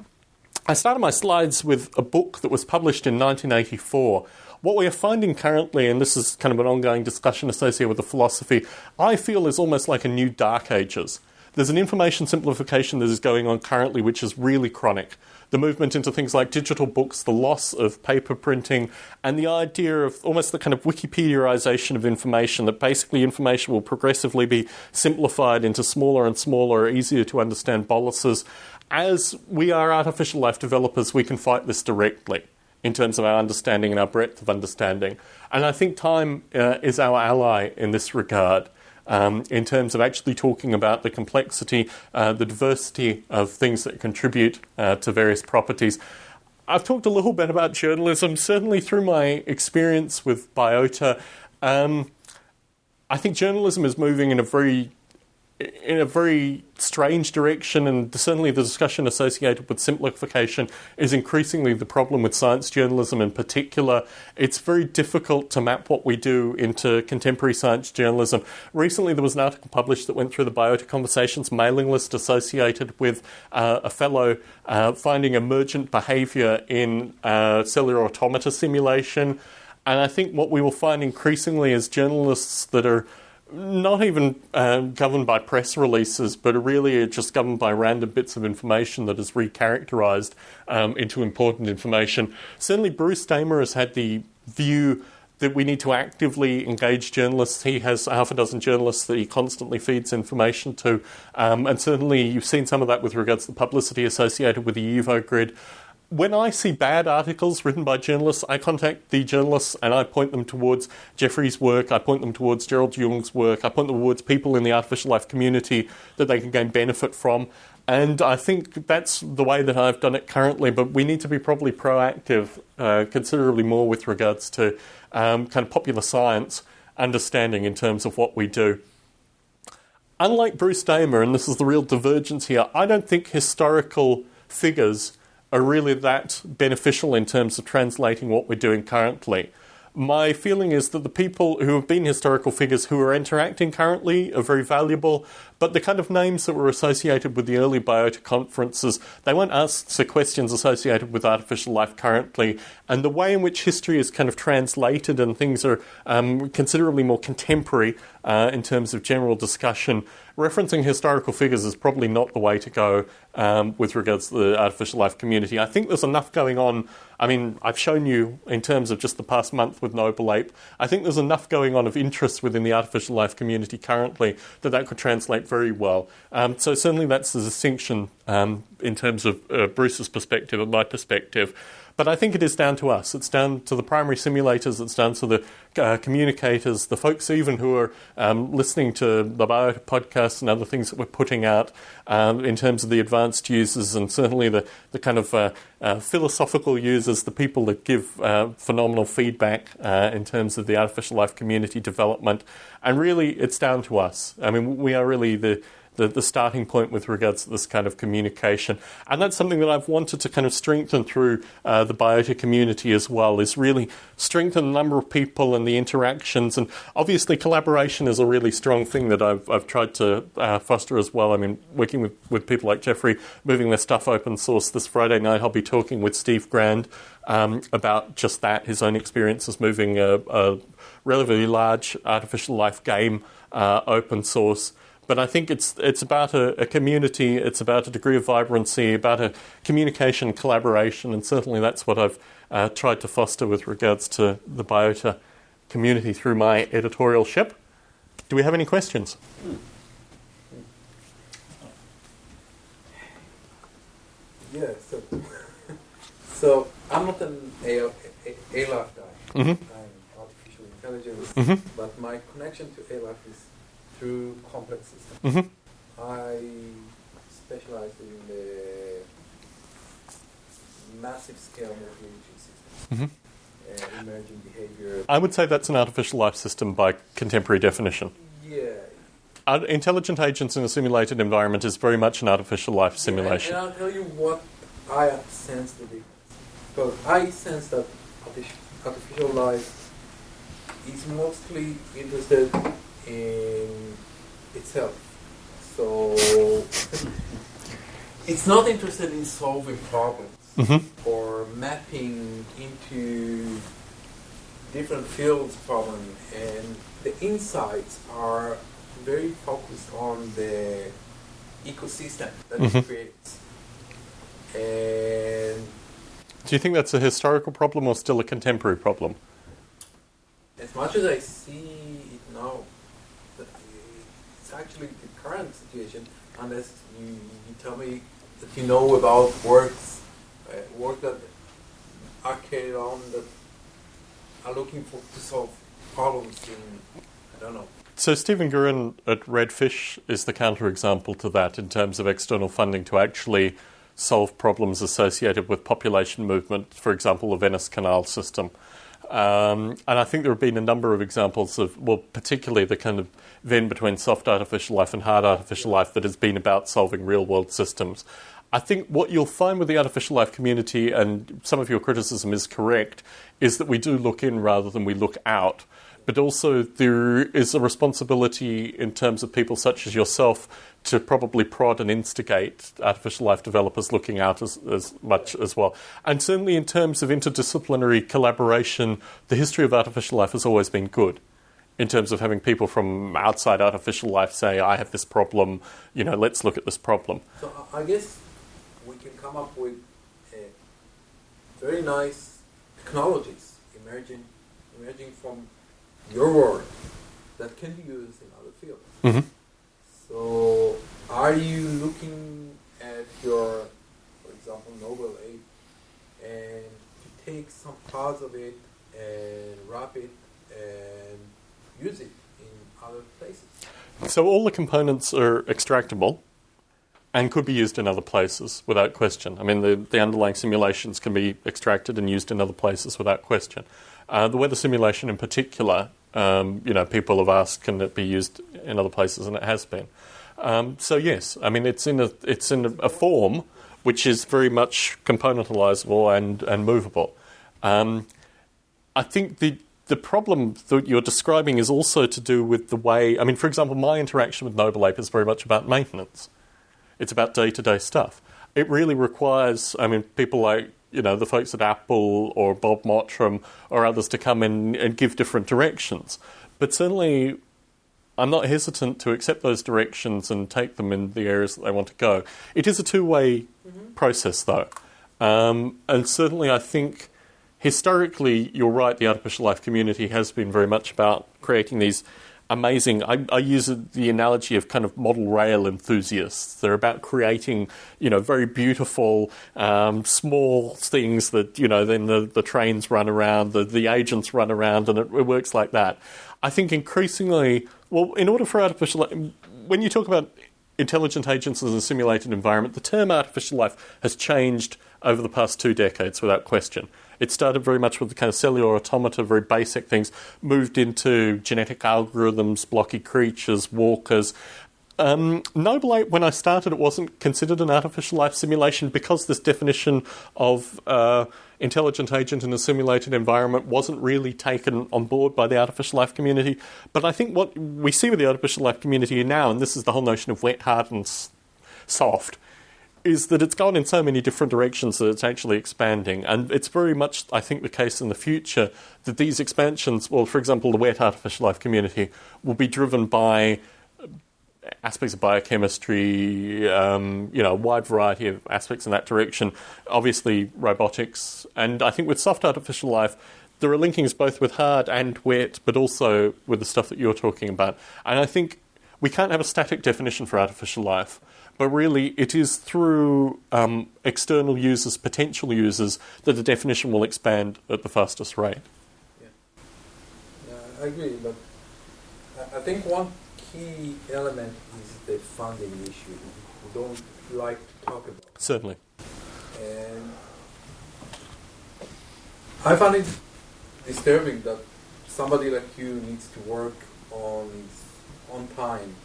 I started my slides with a book that was published in 1984. What we are finding currently, and this is kind of an ongoing discussion associated with the philosophy, I feel is almost like a new Dark Ages. There's an information simplification that is going on currently which is really chronic. The movement into things like digital books, the loss of paper printing, and the idea of almost the kind of Wikipediaization of information, that basically information will progressively be simplified into smaller and smaller, easier to understand boluses. As we are artificial life developers, we can fight this directly in terms of our understanding and our breadth of understanding. And I think time is our ally in this regard, in terms of actually talking about the complexity, the diversity of things that contribute to various properties. I've talked a little bit about journalism, certainly through my experience with Biota. I think journalism is moving in a very strange direction, and certainly the discussion associated with simplification is increasingly the problem with science journalism in particular. It's very difficult to map what we do into contemporary science journalism. Recently there was an article published that went through the Biota Conversations mailing list associated with a fellow finding emergent behaviour in cellular automata simulation. And I think what we will find increasingly is journalists that are not even governed by press releases, but really are just governed by random bits of information that is recharacterized into important information. Certainly Bruce Damer has had the view that we need to actively engage journalists. He has half a dozen journalists that he constantly feeds information to, and certainly you've seen some of that with regards to the publicity associated with the Evo grid. When I see bad articles written by journalists, I contact the journalists and I point them towards Jeffrey's work, I point them towards Gerald Jung's work, I point them towards people in the artificial life community that they can gain benefit from. And I think that's the way that I've done it currently, but we need to be probably proactive considerably more with regards to kind of popular science understanding in terms of what we do. Unlike Bruce Damer, and this is the real divergence here, I don't think historical figures are really that beneficial in terms of translating what we're doing currently. My feeling is that the people who have been historical figures who are interacting currently are very valuable, but the kind of names that were associated with the early Biota conferences, they won't answer questions associated with artificial life currently, and the way in which history is kind of translated and things are considerably more contemporary in terms of general discussion. Referencing historical figures is probably not the way to go with regards to the artificial life community. I think there's enough going on. I mean, I've shown you in terms of just the past month with Noble Ape, I think there's enough going on of interest within the artificial life community currently that could translate very well. So certainly that's the distinction in terms of Bruce's perspective and my perspective. But I think it is down to us. It's down to the primary simulators, it's down to the communicators, the folks even who are listening to the Biota podcasts and other things that we're putting out in terms of the advanced users, and certainly the kind of philosophical users, the people that give phenomenal feedback in terms of the artificial life community development. And really, it's down to us. I mean, we are really the the starting point with regards to this kind of communication. And that's something that I've wanted to kind of strengthen through the Biota community as well, is really strengthen the number of people and the interactions. And obviously collaboration is a really strong thing that I've tried to foster as well. I mean, working with people like Jeffrey, moving their stuff open source. This Friday night I'll be talking with Steve Grand about just that, his own experiences moving a relatively large artificial life game open source. But I think it's about a community, it's about a degree of vibrancy, about a communication, collaboration, and certainly that's what I've tried to foster with regards to the Biota community through my editorialship. Do we have any questions? Yeah, so I'm not an ALAF guy. Mm-hmm. I'm artificial intelligence, Mm-hmm. but my connection to ALAF is through complex systems. Mm-hmm. I specialize in the massive scale morphology systems, Mm-hmm. emerging behavior. I would say that's an artificial life system by contemporary definition. Yeah. Intelligent agents in a simulated environment is very much an artificial life simulation. And I'll tell you what I sense the difference. Because I sense that artificial life is mostly interested in itself. So it's not interested in solving problems Mm-hmm. or mapping into different fields problem, and the insights are very focused on the ecosystem that Mhm. it creates. And Do you think that's a historical problem or still a contemporary problem? as much as I see it now, it's actually the current situation, unless you tell me that you know about work that are carried on that are looking to solve problems in, I don't know. So Stephen Gurin at Redfish is the counterexample to that in terms of external funding to actually solve problems associated with population movement, for example, the Venice Canal system. And I think there have been a number of examples of, well, particularly the kind of Venn between soft artificial life and hard artificial life that has been about solving real-world systems. I think what you'll find with the artificial life community, and some of your criticism is correct, is that we do look in rather than we look out. But also there is a responsibility in terms of people such as yourself to probably prod and instigate artificial life developers looking out as much as well. And certainly in terms of interdisciplinary collaboration, the history of artificial life has always been good. In terms of having people from outside artificial life say, I have this problem, let's look at this problem. So I guess we can come up with very nice technologies emerging from your world that can be used in other fields. Mm-hmm. So are you looking at your, for example, Noble Ape, and to take some parts of it and wrap it and use it in other places? So all the components are extractable and could be used in other places without question. I mean, the underlying simulations can be extracted and used in other places without question. The weather simulation in particular, people have asked, can it be used in other places, and it has been. So yes, I mean, it's in a form which is very much componentalizable and movable. I think the problem that you're describing is also to do with the way, I mean, for example, my interaction with Noble Ape is very much about maintenance. It's about day-to-day stuff. It really requires, I mean, people like, the folks at Apple or Bob Mottram or others to come in and give different directions. But certainly, I'm not hesitant to accept those directions and take them in the areas that they want to go. It is a two-way process, though. And certainly, I think, historically, you're right, the artificial life community has been very much about creating these amazing, I use the analogy of kind of model rail enthusiasts. They're about creating, very beautiful, small things that, then the trains run around, the agents run around, and it works like that. I think increasingly, well, in order for artificial, when you talk about intelligent agents as a simulated environment, the term artificial life has changed over the past 2 decades without question. It started very much with the kind of cellular automata, very basic things, moved into genetic algorithms, blocky creatures, walkers. Noble Ape, when I started, it wasn't considered an artificial life simulation because this definition of intelligent agent in a simulated environment wasn't really taken on board by the artificial life community. But I think what we see with the artificial life community now, and this is the whole notion of wet, hard and soft, is that it's gone in so many different directions that it's actually expanding. And it's very much, I think, the case in the future that these expansions, well, for example, the wet artificial life community, will be driven by aspects of biochemistry, a wide variety of aspects in that direction. Obviously, robotics. And I think with soft artificial life, there are linkings both with hard and wet, but also with the stuff that you're talking about. And I think we can't have a static definition for artificial life, but really it is through external users, potential users, that the definition will expand at the fastest rate. Yeah, I agree, but I think one key element is the funding issue. We don't like to talk about. Certainly. And I find it disturbing that somebody like you needs to work on time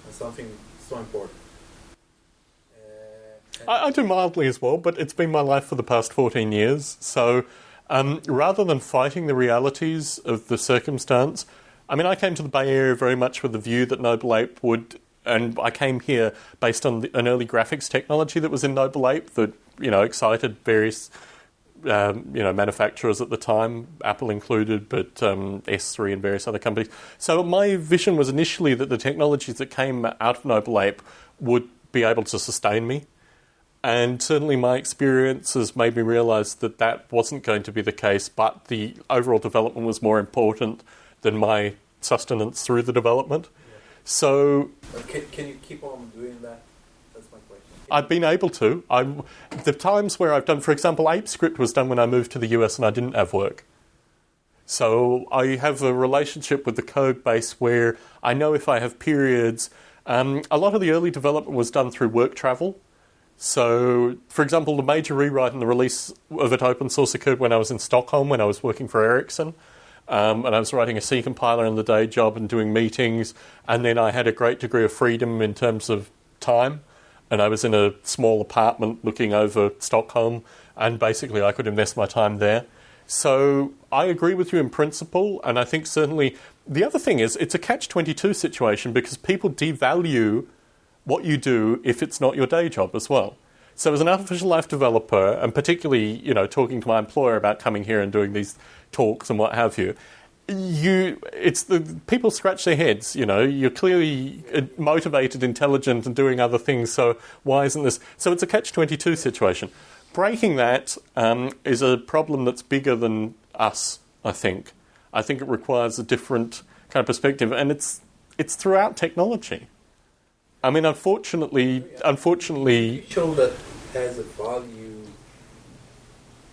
on something so important. I do mildly as well, but it's been my life for the past 14 years. So rather than fighting the realities of the circumstance, I mean, I came to the Bay Area very much with the view that Noble Ape would, and I came here based on an early graphics technology that was in Noble Ape that, excited various, manufacturers at the time, Apple included, but S3 and various other companies. So my vision was initially that the technologies that came out of Noble Ape would be able to sustain me. And certainly my experiences made me realise that that wasn't going to be the case, but the overall development was more important than my sustenance through the development. Yeah. So can you keep on doing that? That's my question. I've been able to. The times where I've done, for example, ApeScript was done when I moved to the US and I didn't have work. So I have a relationship with the code base where I know if I have periods. A lot of the early development was done through work travel. So, for example, the major rewrite and the release of it open source occurred when I was in Stockholm, when I was working for Ericsson. And I was writing a C compiler in the day job and doing meetings. And then I had a great degree of freedom in terms of time. And I was in a small apartment looking over Stockholm. And basically I could invest my time there. So I agree with you in principle. And I think certainly the other thing is it's a catch-22 situation because people devalue what you do if it's not your day job as well. So as an artificial life developer, and particularly, talking to my employer about coming here and doing these talks and what have you, people scratch their heads, you're clearly motivated, intelligent and doing other things, so why isn't this? So it's a catch-22 situation. Breaking that is a problem that's bigger than us, I think. I think it requires a different kind of perspective, and it's throughout technology. I mean, unfortunately, show that has a value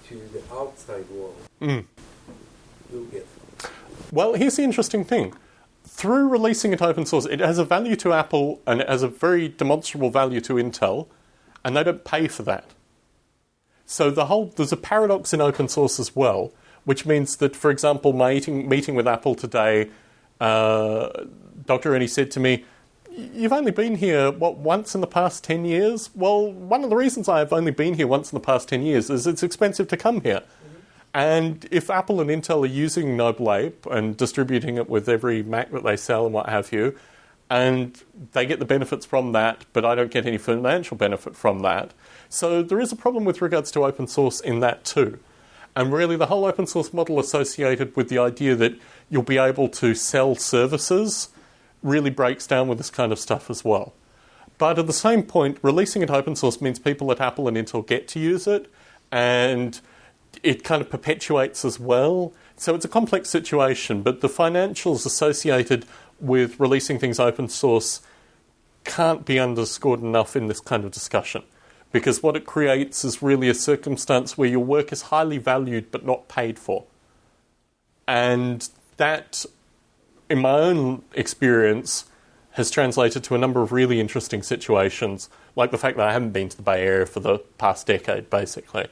to the outside world. You'll get it. Well, here's the interesting thing. Through releasing it open source, it has a value to Apple and it has a very demonstrable value to Intel, and they don't pay for that. So there's a paradox in open source as well, which means that, for example, my meeting with Apple today, Dr. Ernie said to me, "You've only been here, once in the past 10 years?" Well, one of the reasons I've only been here once in the past 10 years is it's expensive to come here. And if Apple and Intel are using Noble Ape and distributing it with every Mac that they sell and what have you, and they get the benefits from that, but I don't get any financial benefit from that. So there is a problem with regards to open source in that too. And really the whole open source model associated with the idea that you'll be able to sell services really breaks down with this kind of stuff as well. But at the same point, releasing it open source means people at Apple and Intel get to use it, and it kind of perpetuates as well. So it's a complex situation, but the financials associated with releasing things open source can't be underscored enough in this kind of discussion. Because what it creates is really a circumstance where your work is highly valued but not paid for. And that, in my own experience, has translated to a number of really interesting situations, like the fact that I haven't been to the Bay Area for the past decade, basically.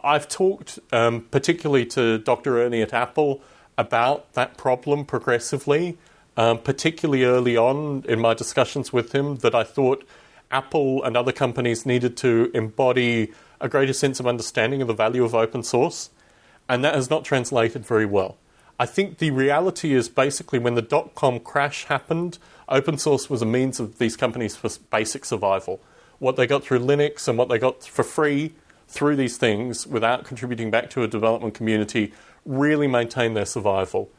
I've talked particularly to Dr. Ernie at Apple about that problem progressively, particularly early on in my discussions with him, that I thought Apple and other companies needed to embody a greater sense of understanding of the value of open source, and that has not translated very well. I think the reality is basically when the dot-com crash happened, open source was a means of these companies for basic survival. What they got through Linux and what they got for free through these things without contributing back to a development community really maintained their survival.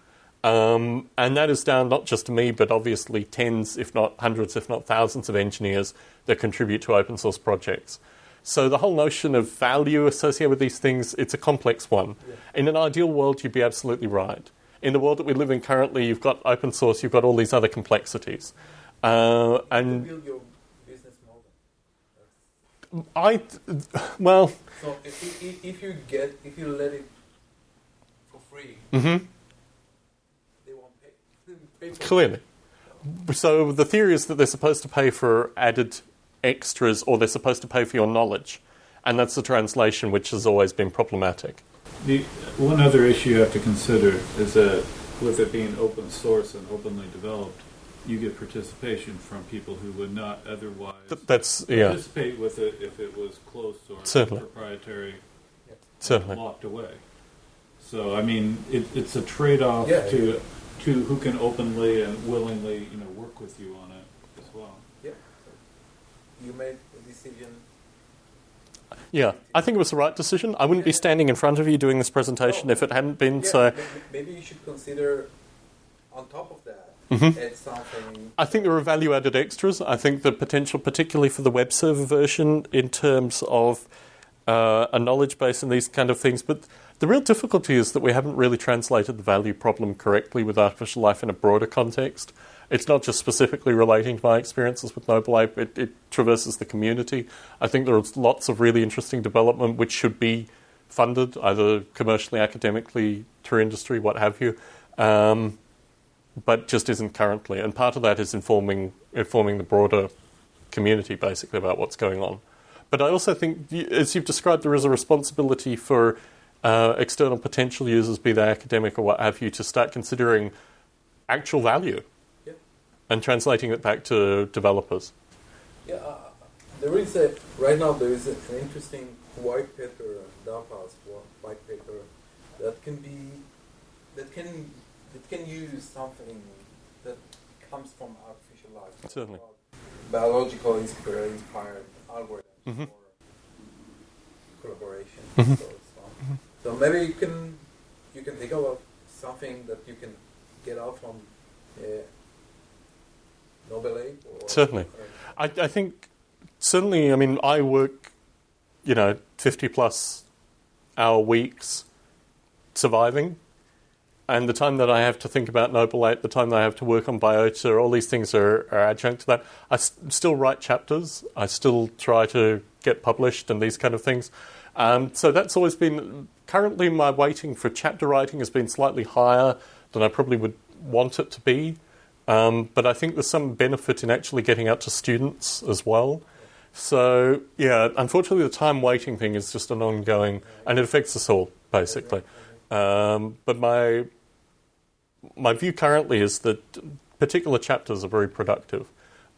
And that is down not just to me, but obviously tens, if not hundreds, if not thousands of engineers that contribute to open source projects. So the whole notion of value associated with these things, it's a complex one. Yeah. In an ideal world, you'd be absolutely right. In the world that we live in currently, you've got open source, you've got all these other complexities. And build your business model. Well. So if you let it for free, Mm-hmm. they won't pay for Clearly. So the theory is that they're supposed to pay for added extras, or they're supposed to pay for your knowledge, and that's the translation which has always been problematic. The one other issue you have to consider is that with it being open source and openly developed, you get participation from people who would not otherwise participate with it if it was closed source, proprietary, locked away. So I mean, it's a trade-off to who can openly and willingly work with you on it as well. Yeah. You made a decision. Yeah, I think it was the right decision. I wouldn't be standing in front of you doing this presentation if it hadn't been. Yeah, so maybe you should consider on top of that. Mm-hmm. Add something. I think there are value-added extras. I think the potential, particularly for the web server version, in terms of a knowledge base and these kind of things. But the real difficulty is that we haven't really translated the value problem correctly with artificial life in a broader context. It's not just specifically relating to my experiences with Noble Ape. It traverses the community. I think there's lots of really interesting development which should be funded, either commercially, academically, through industry, what have you. But just isn't currently. And part of that is informing the broader community, basically, about what's going on. But I also think, as you've described, there is a responsibility for external potential users, be they academic or what have you, to start considering actual value and translating it back to developers. Yeah, right now there is an interesting white paper, DARPA's white paper, that can use something that comes from artificial life. Certainly. Biological inspired algorithms Mm-hmm. for collaboration. Mm-hmm. So maybe you can think about something that you can get out from Noble Ape. Certainly. I think, certainly, I mean, I work, 50 plus hour weeks surviving. And the time that I have to think about Noble Ape, the time that I have to work on Biota, all these things are adjunct to that. I still write chapters. I still try to get published and these kind of things. So that's always been... Currently, my weighting for chapter writing has been slightly higher than I probably would want it to be. But I think there's some benefit in actually getting out to students as well. So, yeah, unfortunately, the time waiting thing is just an ongoing... And it affects us all, basically. But my view currently is that particular chapters are very productive.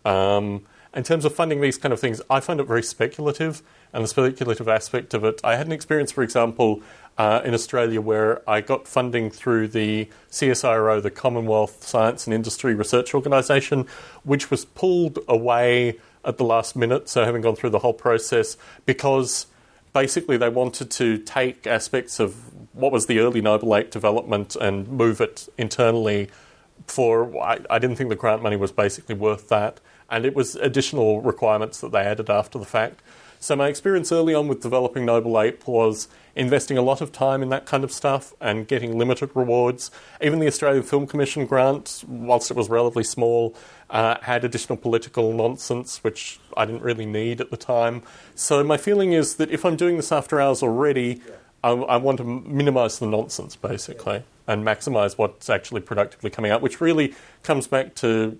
In terms of funding these kind of things, I find it very speculative, and the speculative aspect of it. I had an experience, for example, in Australia where I got funding through the CSIRO, the Commonwealth Science and Industry Research Organisation, which was pulled away at the last minute, so having gone through the whole process, because basically they wanted to take aspects of what was the early Noble Ape development and move it internally I didn't think the grant money was basically worth that. And it was additional requirements that they added after the fact. So my experience early on with developing Noble Ape was investing a lot of time in that kind of stuff and getting limited rewards. Even the Australian Film Commission grant, whilst it was relatively small, had additional political nonsense, which I didn't really need at the time. So my feeling is that if I'm doing this after hours already, I want to minimise the nonsense, basically, and maximise what's actually productively coming out, which really comes back to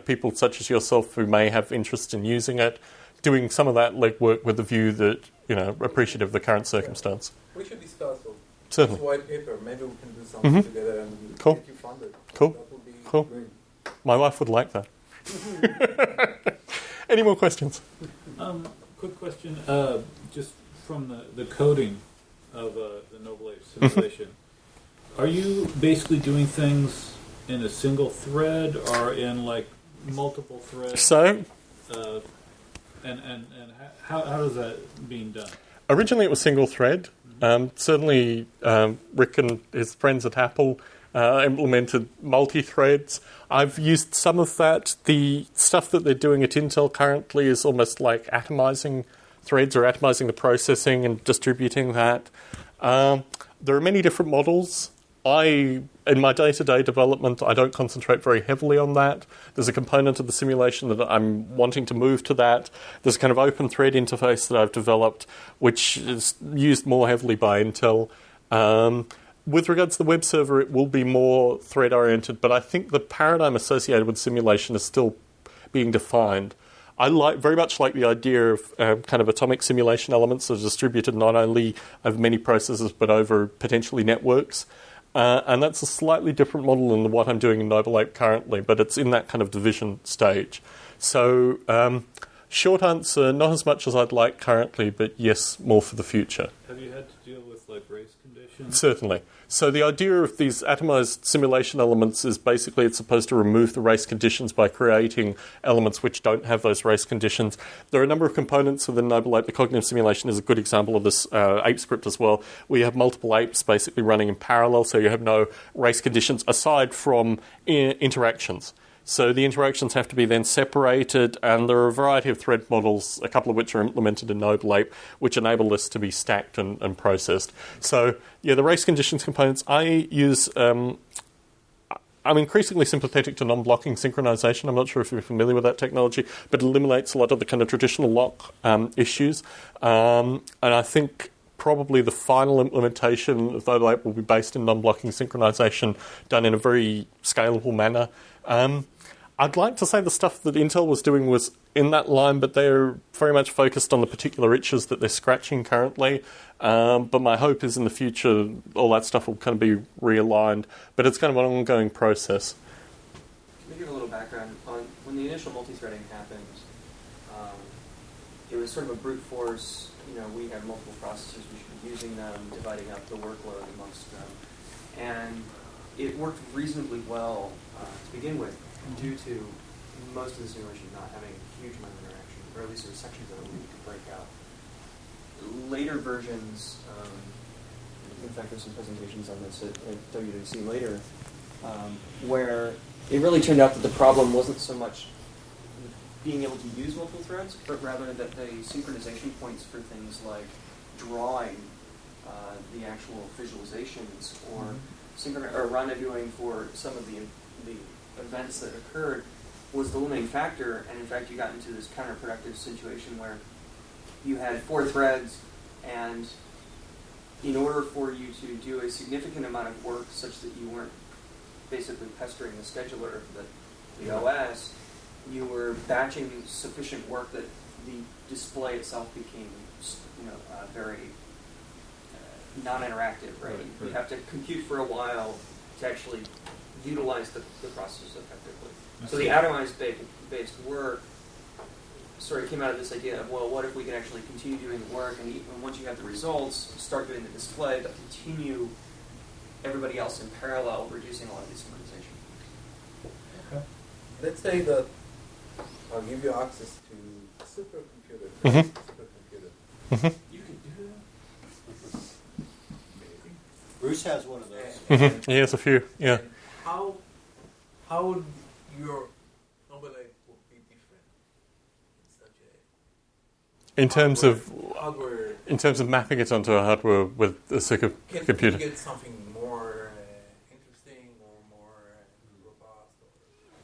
people such as yourself who may have interest in using it, doing some of that legwork with the view that, appreciative of the current circumstance. We should discuss Certainly. this white paper. Maybe we can do something together and get you funded. Cool. That would be Cool. great. My wife would like that. Any more questions? Quick question, just from the coding of the Noble Ape simulation. Are you basically doing things in a single thread or in like multiple threads? So, and how does that being done? originally it was single thread. Certainly, Rick and his friends at Apple implemented multi-threads. I've used some of that. The stuff that they're doing at Intel currently is almost like atomizing threads or atomizing the processing and distributing that. There are many different models. In my day-to-day development, I don't concentrate very heavily on that. There's a component of the simulation that I'm wanting to move to that. There's a kind of open thread interface that I've developed, which is used more heavily by Intel. With regards to the web server, it will be more thread-oriented, but I think the paradigm associated with simulation is still being defined. I very much like the idea of kind of atomic simulation elements that are distributed not only over many processors, but over potentially networks. And that's a slightly different model than what I'm doing in Noble Ape currently, but it's in that kind of division stage. So, short answer, not as much as I'd like currently, but yes, more for the future. Have you had to deal with like race conditions? Certainly. So the idea of these atomized simulation elements is basically it's supposed to remove the race conditions by creating elements which don't have those race conditions. There are a number of components within Noble Ape. The cognitive simulation is a good example of this ape script as well. We have multiple apes basically running in parallel, so you have no race conditions aside from interactions. So the interactions have to be then separated, and there are a variety of thread models, a couple of which are implemented in Noble Ape, which enable this to be stacked and processed. So, yeah, the race conditions components, I use... I'm increasingly sympathetic to non-blocking synchronization. I'm not sure if you're familiar with that technology, but it eliminates a lot of the kind of traditional lock issues. And I think probably the final implementation of Noble Ape will be based in non-blocking synchronization done in a very scalable manner. I'd like to say the stuff that Intel was doing was in that line, but they're very much focused on the particular itches that they're scratching currently. But my hope is in the future all that stuff will kind of be realigned. But it's kind of an ongoing process. Can we give a little background on when the initial multi-threading happened? It was sort of a brute force. You know, we have multiple processors, we should be using them, dividing up the workload amongst them, and it worked reasonably well to begin with, due to most of the simulation not having a huge amount of interaction, or at least there were sections of it where you could break out. Later versions, in fact there's some presentations on this at WWC later, where it really turned out that the problem wasn't so much being able to use multiple threads, but rather that the synchronization points for things like drawing the actual visualizations or or rendezvousing for some of the events that occurred was the limiting factor, and in fact you got into this counterproductive situation where you had 4 threads, and in order for you to do a significant amount of work such that you weren't basically pestering the scheduler, the OS, you were batching sufficient work that the display itself became very non-interactive, right? You have to compute for a while to actually utilize the processors effectively. So the atomized-based work sort of came out of this idea of, well, what if we can actually continue doing the work, and once you have the results, start doing the display, but continue everybody else in parallel, reducing a lot of the synchronization. Okay. Let's say that I'll give you access to a supercomputer. Mm-hmm. You can do that? Bruce has one of those. Mm-hmm. Yes, a few, yeah. And how would your Noble Ape be different in such a In terms of hardware? In terms of mapping it onto a hardware with a Can computer. you get something more interesting or more robust?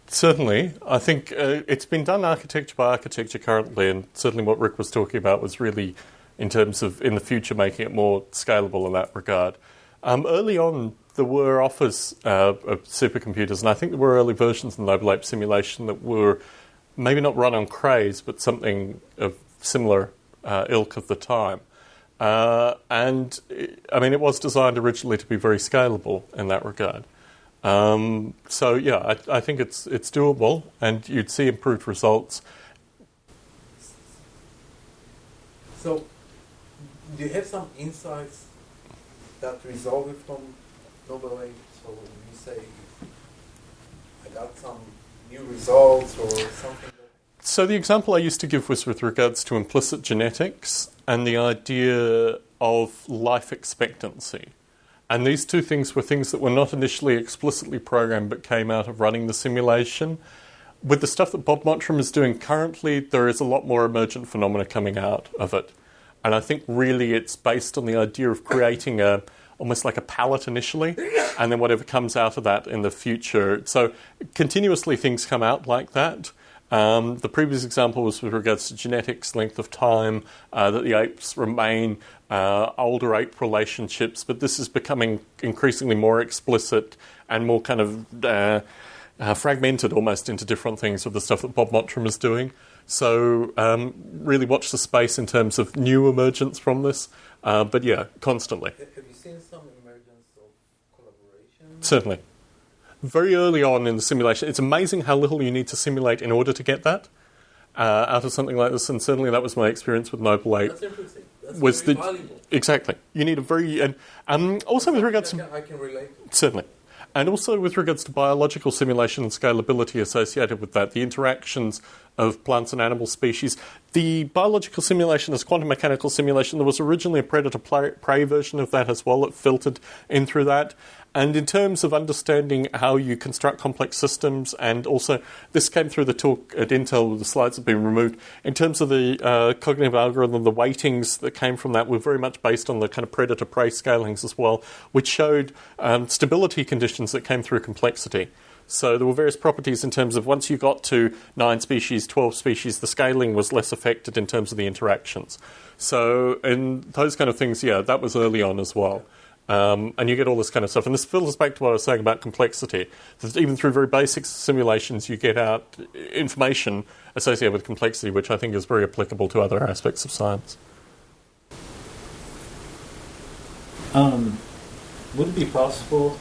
Certainly. I think it's been done architecture by architecture currently, and certainly what Rick was talking about was really in terms of in the future making it more scalable in that regard. Early on, there were offers of supercomputers, and I think there were early versions of the Noble Ape simulation that were maybe not run on Craze, but something of similar ilk of the time. And, I mean, it was designed originally to be very scalable in that regard. So yeah, I think it's doable, and you'd see improved results. So, do you have some insights that resolve it from Noble Lake? So you say, I got some new results or something? So the example I used to give was with regards to implicit genetics and the idea of life expectancy. And these two things were things that were not initially explicitly programmed but came out of running the simulation. With the stuff that Bob Mottram is doing currently, there is a lot more emergent phenomena coming out of it. And I think really it's based on the idea of creating almost like a palette initially, and then whatever comes out of that in the future. So continuously things come out like that. The previous example was with regards to genetics, length of time, that the apes remain older ape relationships, but this is becoming increasingly more explicit and more kind of fragmented almost into different things with the stuff that Bob Mottram is doing. So really watch the space in terms of new emergence from this, but yeah, constantly. Have you seen some emergence of collaboration? Certainly. Very early on in the simulation, it's amazing how little you need to simulate in order to get that out of something like this, and certainly that was my experience with Noble Ape. That's interesting. That's very valuable. Exactly. You need a very... And also with regards to... I can relate to it. Certainly. And also with regards to biological simulation and scalability associated with that, the interactions of plants and animal species. The biological simulation is quantum mechanical simulation. There was originally a predator-prey version of that as well. It filtered in through that. And in terms of understanding how you construct complex systems, and also this came through the talk at Intel, the slides have been removed, in terms of the cognitive algorithm, the weightings that came from that were very much based on the kind of predator-prey scalings as well, which showed stability conditions that came through complexity. So there were various properties in terms of once you got to 9 species, 12 species, the scaling was less affected in terms of the interactions. So in those kind of things, yeah, that was early on as well. And you get all this kind of stuff. And this fills us back to what I was saying about complexity. That even through very basic simulations, you get out information associated with complexity, which I think is very applicable to other aspects of science. Would it be possible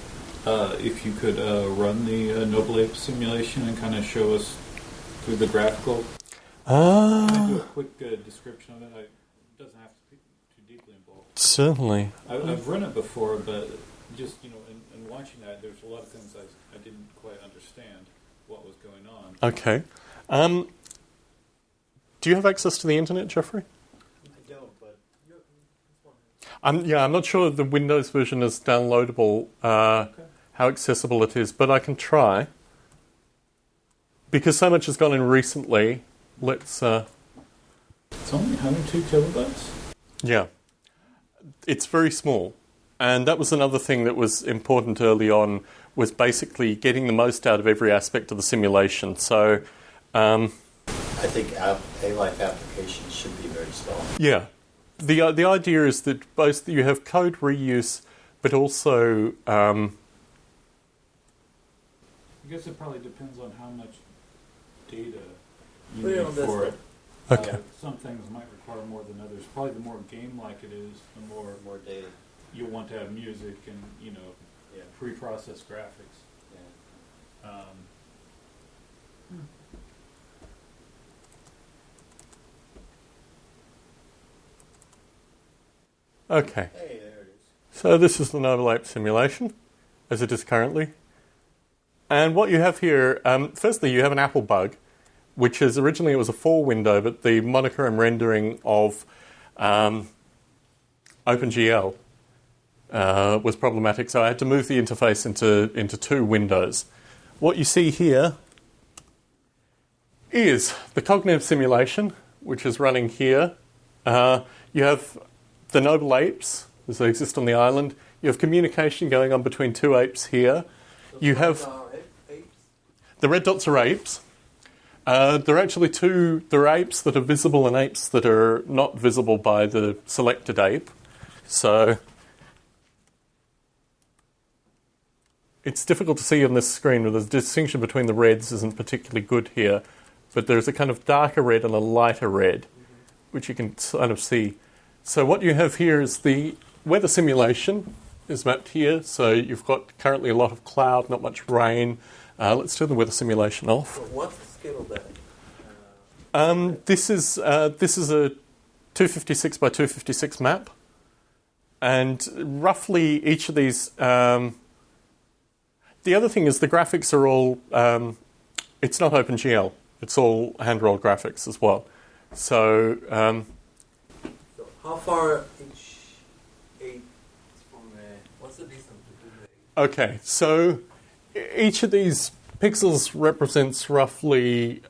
if you could run the Noble Ape simulation and kind of show us through the graphical? Can I do a quick description of it? It doesn't have to be too deeply involved. Certainly. I've run it before, but just, in watching that, there's a lot of things I didn't quite understand what was going on. Okay. Do you have access to the internet, Jeffrey? I don't, but I'm not sure the Windows version is downloadable, Okay. how accessible it is, but I can try. Because so much has gone in recently, let's... It's only 102 kilobytes? Yeah. It's very small. And that was another thing that was important early on, was basically getting the most out of every aspect of the simulation. So... I think A-Life applications should be very small. yeah. The idea is that both you have code reuse, but also... I guess it probably depends on how much data you Yeah, need that's for it. Okay. Some things might require more than others. Probably the more game-like it is, the more data. you'll want to have music and, Yeah. pre-processed graphics. Yeah. Okay. Hey, there it is. So this is the Noble Ape simulation, as it is currently. And what you have here, firstly, you have an Apple bug, which is originally it was a 4-window, but the monochrome rendering of OpenGL was problematic, so I had to move the interface into 2 windows. What you see here is the cognitive simulation, which is running here. You have the Noble Apes, as they exist on the island. You have communication going on between 2 apes here. You have... Apes? The red dots are apes. There are actually 2... There are apes that are visible and apes that are not visible by the selected ape. So... it's difficult to see on this screen, but the distinction between the reds isn't particularly good here. But there's a kind of darker red and a lighter red, which you can kind of see. So what you have here is the weather simulation is mapped here. So you've got currently a lot of cloud, not much rain. Let's turn the weather simulation off. So what's the scale of that? This is a 256 by 256 map, and roughly each of these. The other thing is the graphics are all. It's not OpenGL. It's all hand-rolled graphics as well. So. So how far each eight from what's the distance between the Okay, so each of these pixels represents roughly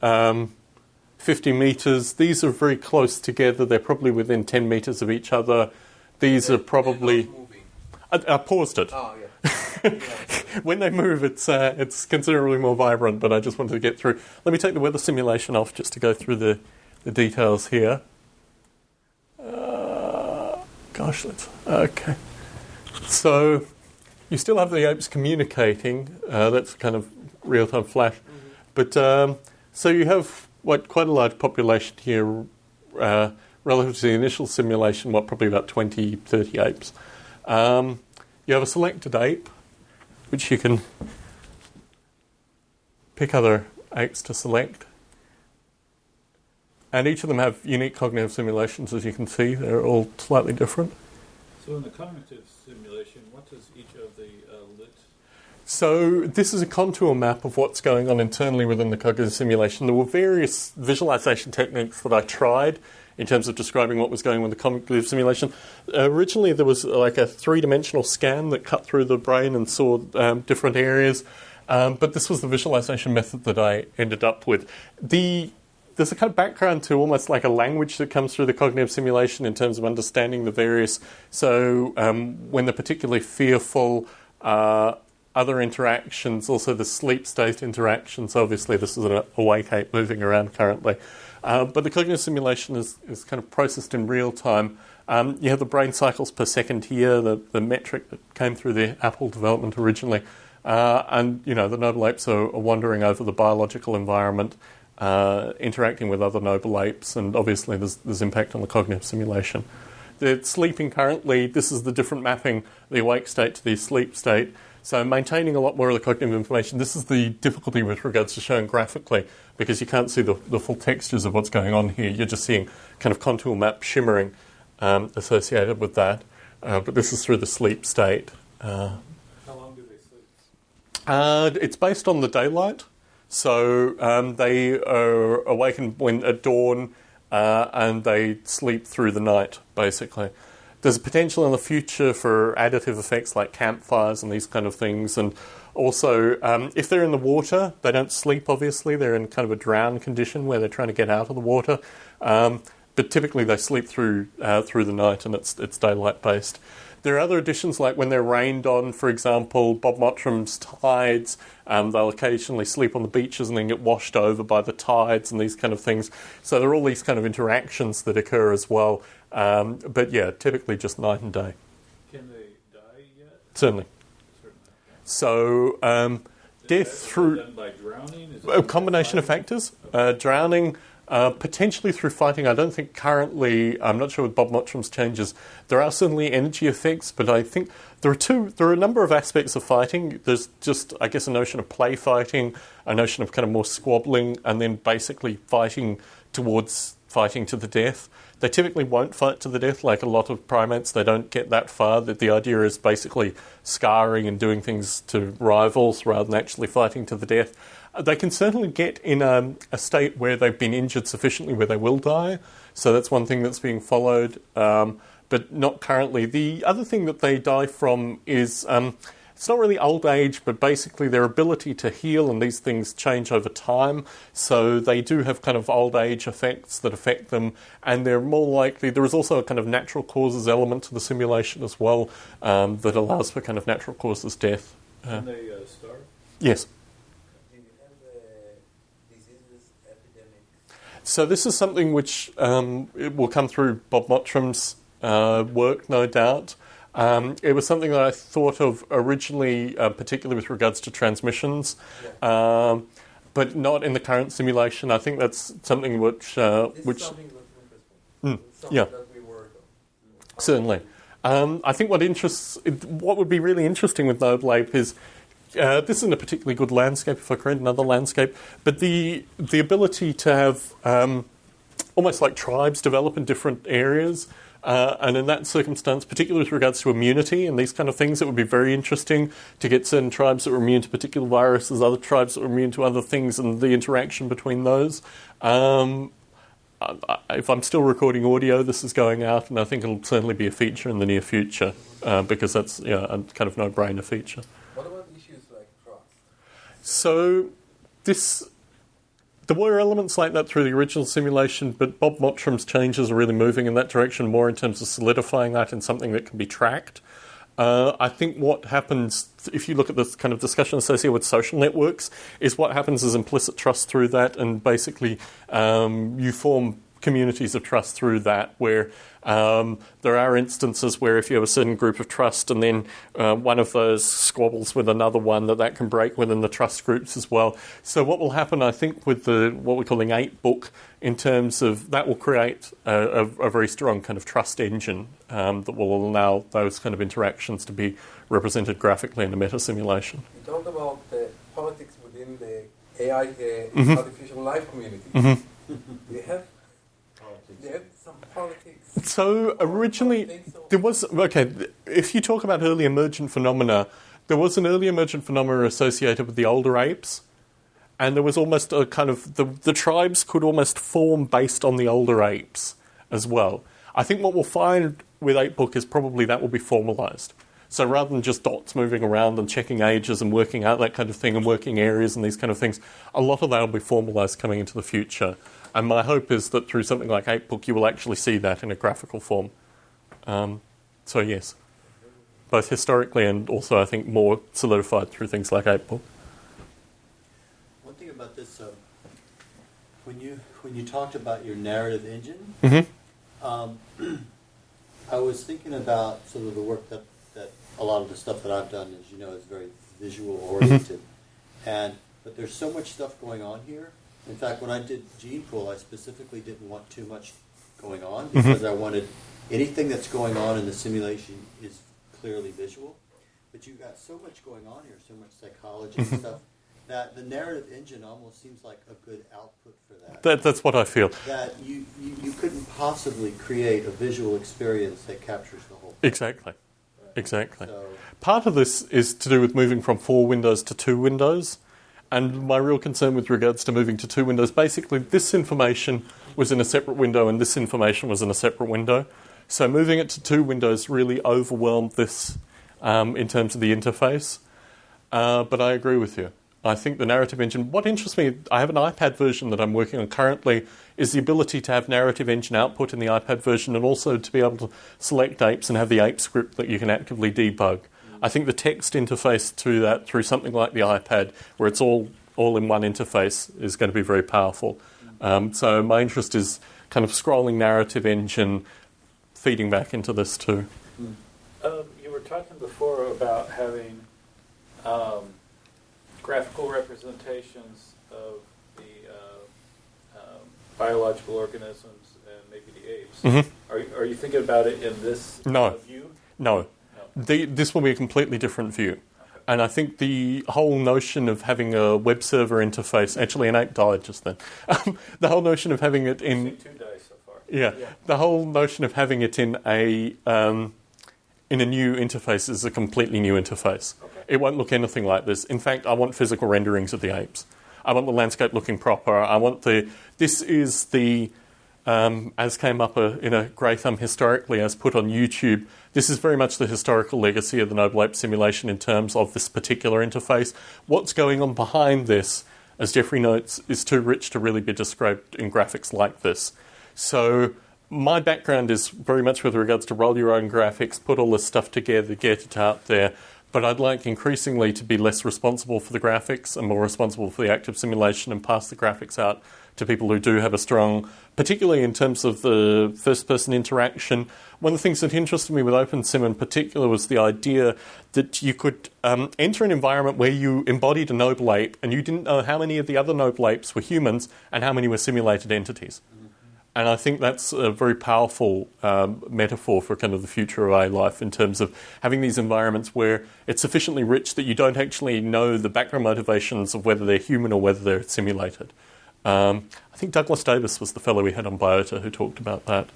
50 meters. These are very close together. They're probably within 10 meters of each other. These are probably. not moving? I paused it. Oh, yeah. When they move, it's considerably more vibrant, but I just wanted to get through. Let me take the weather simulation off just to go through the details here. Gosh, that's... Okay. So you still have the apes communicating. That's kind of real-time flash. But so you have quite a large population here relative to the initial simulation, probably about 20, 30 apes. You have a selected ape, which you can pick other apes to select. And each of them have unique cognitive simulations, as you can see. They're all slightly different. So in the cognitive simulation, what does each of the lit? So this is a contour map of what's going on internally within the cognitive simulation. There were various visualization techniques that I tried in terms of describing what was going on with the cognitive simulation. Originally, there was like a three-dimensional scan that cut through the brain and saw different areas. But this was the visualization method that I ended up with. There's a kind of background to almost like a language that comes through the cognitive simulation in terms of understanding the various. So when they're particularly fearful, other interactions, also the sleep state interactions. Obviously, this is an awake ape moving around currently. But the cognitive simulation is kind of processed in real time. You have the brain cycles per second here, the metric that came through the Apple development originally. And, the noble apes are wandering over the biological environment, interacting with other noble apes, and obviously there's impact on the cognitive simulation. They're sleeping currently. This is the different mapping, the awake state to the sleep state. So maintaining a lot more of the cognitive information. This is the difficulty with regards to showing graphically, because you can't see the full textures of what's going on here. You're just seeing kind of contour map shimmering associated with that. But this is through the sleep state. How long do they sleep? It's based on the daylight. So they are awakened at dawn and they sleep through the night, basically. There's a potential in the future for additive effects like campfires and these kind of things. And also, if they're in the water, they don't sleep, obviously. They're in kind of a drown condition where they're trying to get out of the water. But typically they sleep through the night, and it's daylight-based. There are other additions, like when they're rained on, for example, Bob Mottram's tides. They'll occasionally sleep on the beaches and then get washed over by the tides and these kind of things. So there are all these kind of interactions that occur as well. But yeah, typically just night and day. Can they die yet? Certainly. So death through done by drowning? Is a combination of factors. Drowning. Potentially through fighting. I don't think currently, I'm not sure with Bob Mottram's changes, there are certainly energy effects, but I think there are a number of aspects of fighting. There's just, I guess, a notion of play fighting, a notion of kind of more squabbling, and then basically fighting towards fighting to the death. They typically won't fight to the death, like a lot of primates. They don't get that far. That the idea is basically scarring and doing things to rivals rather than actually fighting to the death. They can certainly get in a state where they've been injured sufficiently where they will die. So that's one thing that's being followed, but not currently. The other thing that they die from is, it's not really old age, but basically their ability to heal, and these things change over time. So they do have kind of old age effects that affect them, and they're more likely, there is also a kind of natural causes element to the simulation as well, that allows for kind of natural causes death. Can they starve? Yes. So this is something which it will come through Bob Mottram's work, no doubt. It was something that I thought of originally, particularly with regards to transmissions, but not in the current simulation. I think that's something which something that's interesting. Something yeah, that we work on. certainly. I think what would be really interesting with Noble Ape is this isn't a particularly good landscape if I create another landscape, but the ability to have almost like tribes develop in different areas. And in that circumstance, particularly with regards to immunity and these kind of things, it would be very interesting to get certain tribes that were immune to particular viruses, other tribes that were immune to other things, and the interaction between those. If I'm still recording audio, this is going out, and I think it'll certainly be a feature in the near future because that's a kind of no-brainer feature. What about issues like trust? So there were elements like that through the original simulation, but Bob Mottram's changes are really moving in that direction more in terms of solidifying that in something that can be tracked. I think what happens, if you look at this kind of discussion associated with social networks, is what happens is implicit trust through that, and basically you form communities of trust through that, where there are instances where if you have a certain group of trust and then one of those squabbles with another one, that can break within the trust groups as well. So what will happen, I think, with what we're calling 8-book, in terms of that will create a very strong kind of trust engine that will allow those kind of interactions to be represented graphically in a meta simulation. You talked about the politics within the AI, artificial life community. They have some politics. So originally, there was, if you talk about early emergent phenomena, there was an early emergent phenomena associated with the older apes, and there was almost a kind of, the tribes could almost form based on the older apes as well. I think what we'll find with 8-book is probably that will be formalised. So rather than just dots moving around and checking ages and working out that kind of thing and working areas and these kind of things, a lot of that will be formalised coming into the future. And my hope is that through something like 8-book, you will actually see that in a graphical form. So yes, both historically and also I think more solidified through things like 8-book. One thing about this, when you talked about your narrative engine, I was thinking about sort of the work that a lot of the stuff that I've done, as you know, is very visual oriented, but there's so much stuff going on here. In fact, when I did Gene Pool, I specifically didn't want too much going on because I wanted anything that's going on in the simulation is clearly visual. But you've got so much going on here, so much psychology and stuff, that the narrative engine almost seems like a good output for that. That's what I feel. That you couldn't possibly create a visual experience that captures the whole thing. Exactly. So, part of this is to do with moving from 4 windows to 2 windows. And my real concern with regards to moving to 2 windows, basically this information was in a separate window and this information was in a separate window. So moving it to 2 windows really overwhelmed this in terms of the interface. But I agree with you. I think the narrative engine, what interests me, I have an iPad version that I'm working on currently, is the ability to have narrative engine output in the iPad version and also to be able to select apes and have the ape script that you can actively debug. I think the text interface to that through something like the iPad, where it's all in one interface, is going to be very powerful. So my interest is kind of scrolling narrative engine, feeding back into this too. You were talking before about having graphical representations of the biological organisms and maybe the apes. Are you thinking about it in this view? No. This will be a completely different view. And I think the whole notion of having a web server interface, actually an ape died just then, the whole notion of having it in... I've seen 2 die so far. Yeah, the whole notion of having it in a new interface is a completely new interface. Okay. It won't look anything like this. In fact, I want physical renderings of the apes. I want the landscape looking proper. I want this is the... as came up in a grey thumb historically, as put on YouTube, this is very much the historical legacy of the Noble Ape simulation in terms of this particular interface. What's going on behind this, as Jeffrey notes, is too rich to really be described in graphics like this. So my background is very much with regards to roll your own graphics, put all this stuff together, get it out there. But I'd like increasingly to be less responsible for the graphics and more responsible for the active simulation and pass the graphics out to people who do have a strong, particularly in terms of the first-person interaction. One of the things that interested me with OpenSim in particular was the idea that you could enter an environment where you embodied a noble ape and you didn't know how many of the other noble apes were humans and how many were simulated entities. And I think that's a very powerful metaphor for kind of the future of AI life in terms of having these environments where it's sufficiently rich that you don't actually know the background motivations of whether they're human or whether they're simulated. I think Douglas Davis was the fellow we had on Biota who talked about that.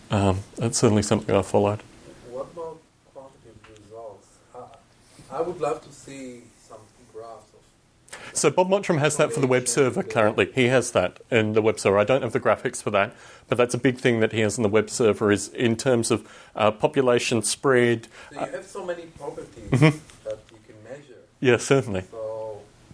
That's certainly something I followed. What about quantitative results? I would love to see some graphs of. So Bob Mottram has that for the web server currently. He has that in the web server. I don't have the graphics for that, but that's a big thing that he has in the web server is in terms of population spread. So you have so many properties that you can measure. Yeah, certainly.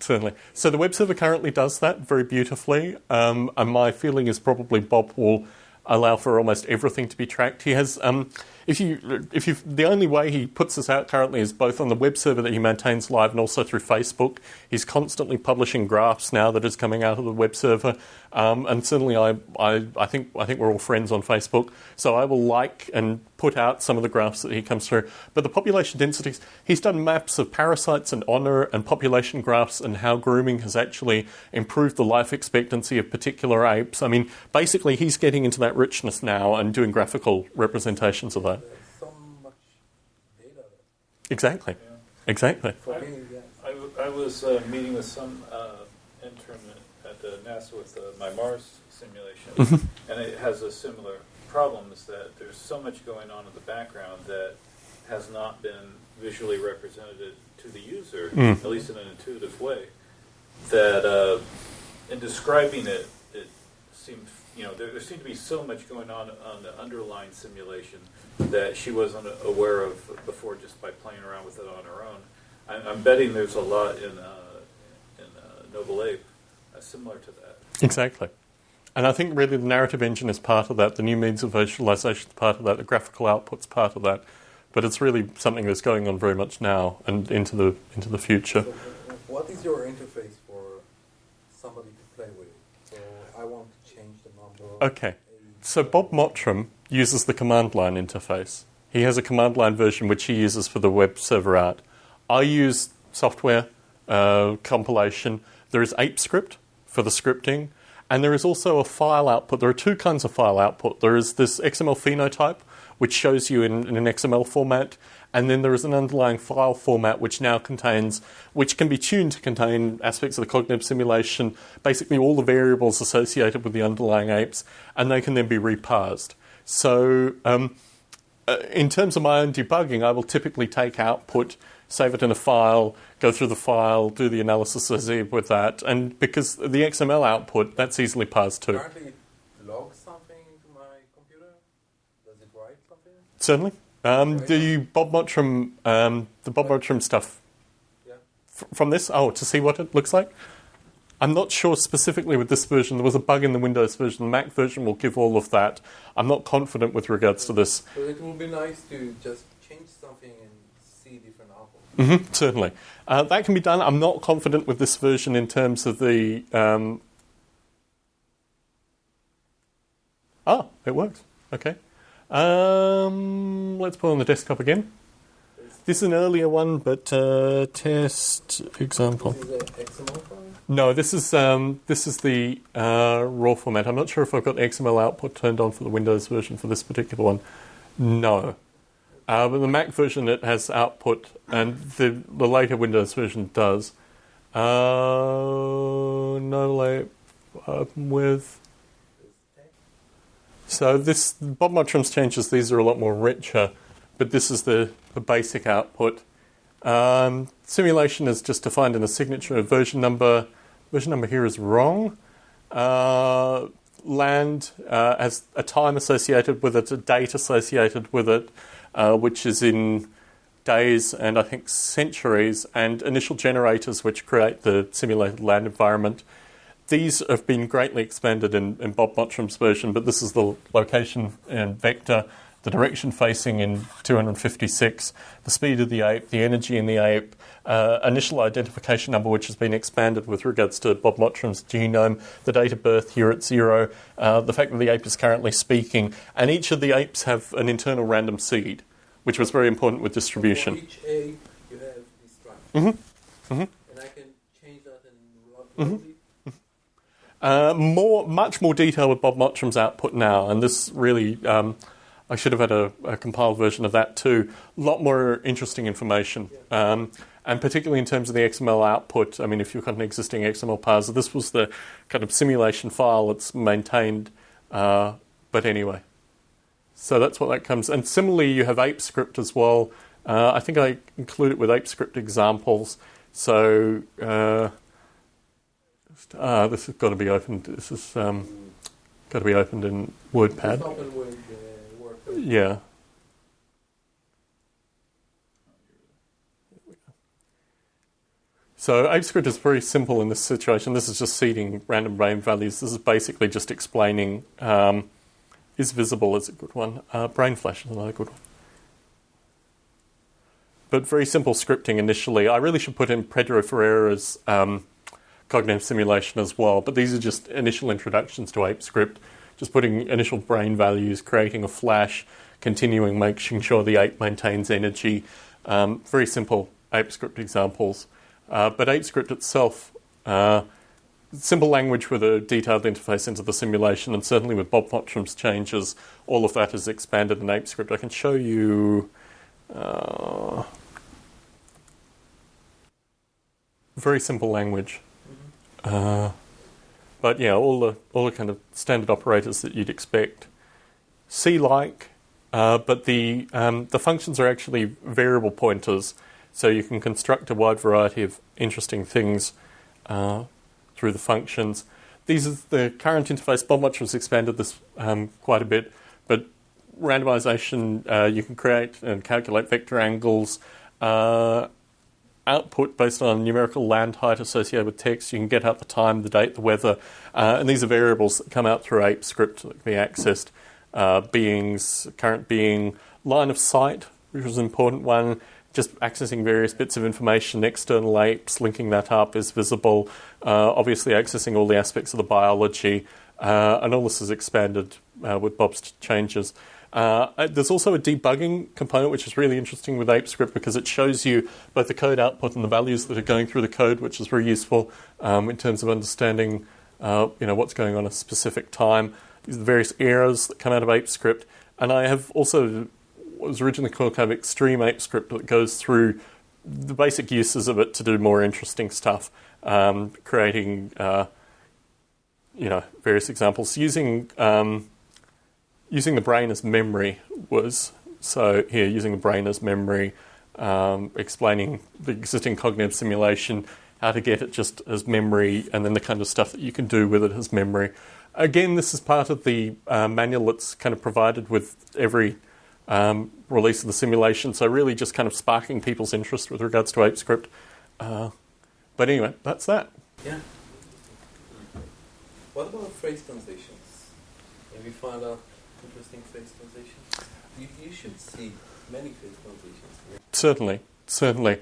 Certainly. So the web server currently does that very beautifully. And my feeling is probably Bob will allow for almost everything to be tracked. He has, the only way he puts this out currently is both on the web server that he maintains live and also through Facebook. He's constantly publishing graphs now that is coming out of the web server. And certainly I think we're all friends on Facebook. So I will like and put out some of the graphs that he comes through. But the population densities, he's done maps of parasites and honor and population graphs and how grooming has actually improved the life expectancy of particular apes. I mean, basically he's getting into that richness now and doing graphical representations of that. There's so much data. Exactly. Yeah. Exactly. For me, yes. I was meeting with some intern at NASA with my Mars simulation, and it has a similar problem, is that there's so much going on in the background that has not been visually represented to the user, at least in an intuitive way, that in describing it, it seemed, there seemed to be so much going on the underlying simulation that she wasn't aware of before just by playing around with it on her own. I'm betting there's a lot in Noble Ape similar to that. Exactly. And I think really the narrative engine is part of that, the new means of visualization is part of that, the graphical output's part of that. But it's really something that's going on very much now and into the future. So what is your interface for somebody to play with? So I want to change the number. Okay. So Bob Mottram uses the command line interface. He has a command line version which he uses for the web server out. I use software compilation. There is ApeScript for the scripting, and there is also a file output. There are two kinds of file output. There is this XML phenotype, which shows you in an XML format, and then there is an underlying file format which can be tuned to contain aspects of the cognitive simulation, basically all the variables associated with the underlying apes, and they can then be reparsed. So in terms of my own debugging, I will typically take output, save it in a file, go through the file, do the analysis associated with that, and because the XML output, that's easily parsed too. Currently it logs something into my computer? Does it write something? Certainly. The Bob Mottram stuff Yeah. from this? Oh, to see what it looks like? I'm not sure specifically with this version. There was a bug in the Windows version. The Mac version will give all of that. I'm not confident with regards to this. So it would be nice to just change something and see different outputs. Certainly. That can be done. I'm not confident with this version in terms of the... it works. Okay. Let's put it on the desktop again. This is an earlier one, but test example. This is an XML file? No, this is the raw format. I'm not sure if I've got XML output turned on for the Windows version for this particular one. No. But the Mac version, it has output, and the later Windows version does. No layout open with. So this Bob Mottram's changes, these are a lot more richer, but this is the basic output. Simulation is just defined in a signature. Version number here is wrong. Land has a time associated with it, a date associated with it, which is in days and I think centuries, and initial generators which create the simulated land environment. These have been greatly expanded in Bob Mottram's version, but this is the location and vector, the direction facing in 256, the speed of the ape, the energy in the ape, initial identification number, which has been expanded with regards to Bob Mottram's genome, the date of birth here at 0, the fact that the ape is currently speaking, and each of the apes have an internal random seed, which was very important with distribution. So for each ape, you have this structure. Mm-hmm. Mm-hmm. And I can change that and log it. Much more detail with Bob Mottram's output now, and this really, I should have had a compiled version of that too. A lot more interesting information, and particularly in terms of the XML output. I mean, if you've got an existing XML parser, this was the kind of simulation file that's maintained, but anyway. So that's what that comes. And similarly, you have ApeScript as well. I think I include it with ApeScript examples. So this has got to be opened. This is got to be opened in WordPad. It's open with WordPad. Yeah. So ApeScript is very simple in this situation. This is just seeding random brain values. This is basically just explaining is visible is a good one. Brain flash is another good one. But very simple scripting initially. I really should put in Pedro Ferreira's cognitive simulation as well. But these are just initial introductions to ApeScript. Just putting initial brain values, creating a flash, continuing, making sure the ape maintains energy. Very simple ApeScript examples. But ApeScript itself, simple language with a detailed interface into the simulation, and certainly with Bob Mottram's changes, all of that is expanded in ApeScript. I can show you very simple language. But yeah, all the kind of standard operators that you'd expect. C-like, but the functions are actually variable pointers, so you can construct a wide variety of interesting things through the functions. These are the current interface. Bob Mottram's expanded this quite a bit, but randomization, you can create and calculate vector angles, output based on numerical land height associated with text. You can get out the time, the date, the weather, and these are variables that come out through ApeScript that can be accessed. Beings, current being, line of sight, which was an important one, just accessing various bits of information, external apes, linking that up is visible, obviously accessing all the aspects of the biology, and all this is expanded with Bob's changes. There's also a debugging component, which is really interesting with ApeScript because it shows you both the code output and the values that are going through the code, which is very useful in terms of understanding what's going on at a specific time. These are the various errors that come out of ApeScript. And I have also what was originally called kind of extreme ApeScript that goes through the basic uses of it to do more interesting stuff, creating various examples. Using the brain as memory was, so here, using the brain as memory, explaining the existing cognitive simulation, how to get it just as memory, and then the kind of stuff that you can do with it as memory. Again, this is part of the manual that's kind of provided with every release of the simulation, so really just kind of sparking people's interest with regards to ApeScript. But anyway, that's that. Yeah. What about phrase transitions? Have you found out interesting phrase transitions? You should see many phrase transitions here. Certainly.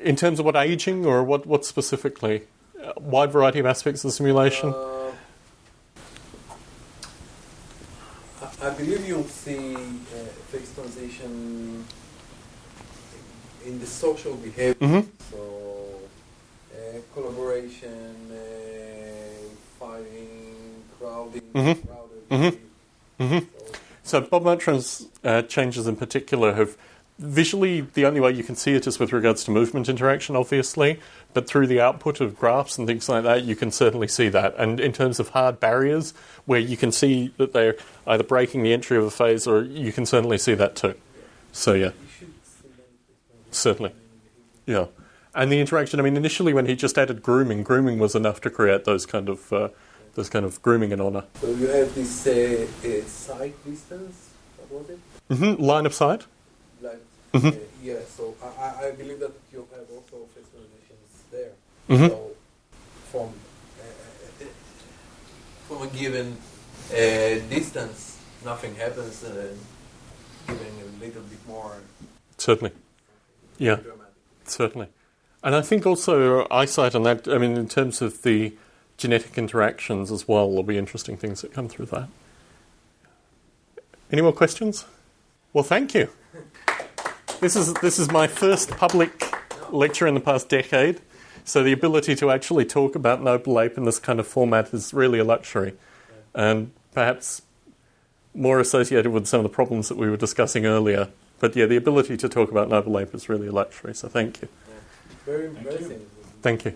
In terms of what aging or what specifically? A wide variety of aspects of the simulation? I believe you'll see phrase transition in the social behavior. Mm-hmm. So collaboration, fighting, crowding, Mm-hmm. crowded. Mm-hmm. Mm-hmm. So Bob Mottram's changes in particular have visually, the only way you can see it is with regards to movement interaction, obviously, but through the output of graphs and things like that, you can certainly see that. And in terms of hard barriers, where you can see that they're either breaking the entry of a phase, or you can certainly see that too. So yeah, certainly, yeah. And the interaction, I mean, initially when he just added grooming was enough to create those kind of grooming and honor. So you have this sight distance, what was it? Mm-hmm. Line of sight. Like, yeah, so I believe that you'll have also phase transitions there. Mm-hmm. So from a given distance, nothing happens, giving a little bit more. Certainly. Yeah, dramatic. certainly. And I think also eyesight and that, I mean, in terms of the genetic interactions as well, there'll be interesting things that come through that. Any more questions? Well, thank you. This is my first public lecture in the past decade. So the ability to actually talk about Noble Ape in this kind of format is really a luxury, and perhaps more associated with some of the problems that we were discussing earlier. But yeah, the ability to talk about Noble Ape is really a luxury, so thank you. Very impressive. Thank you.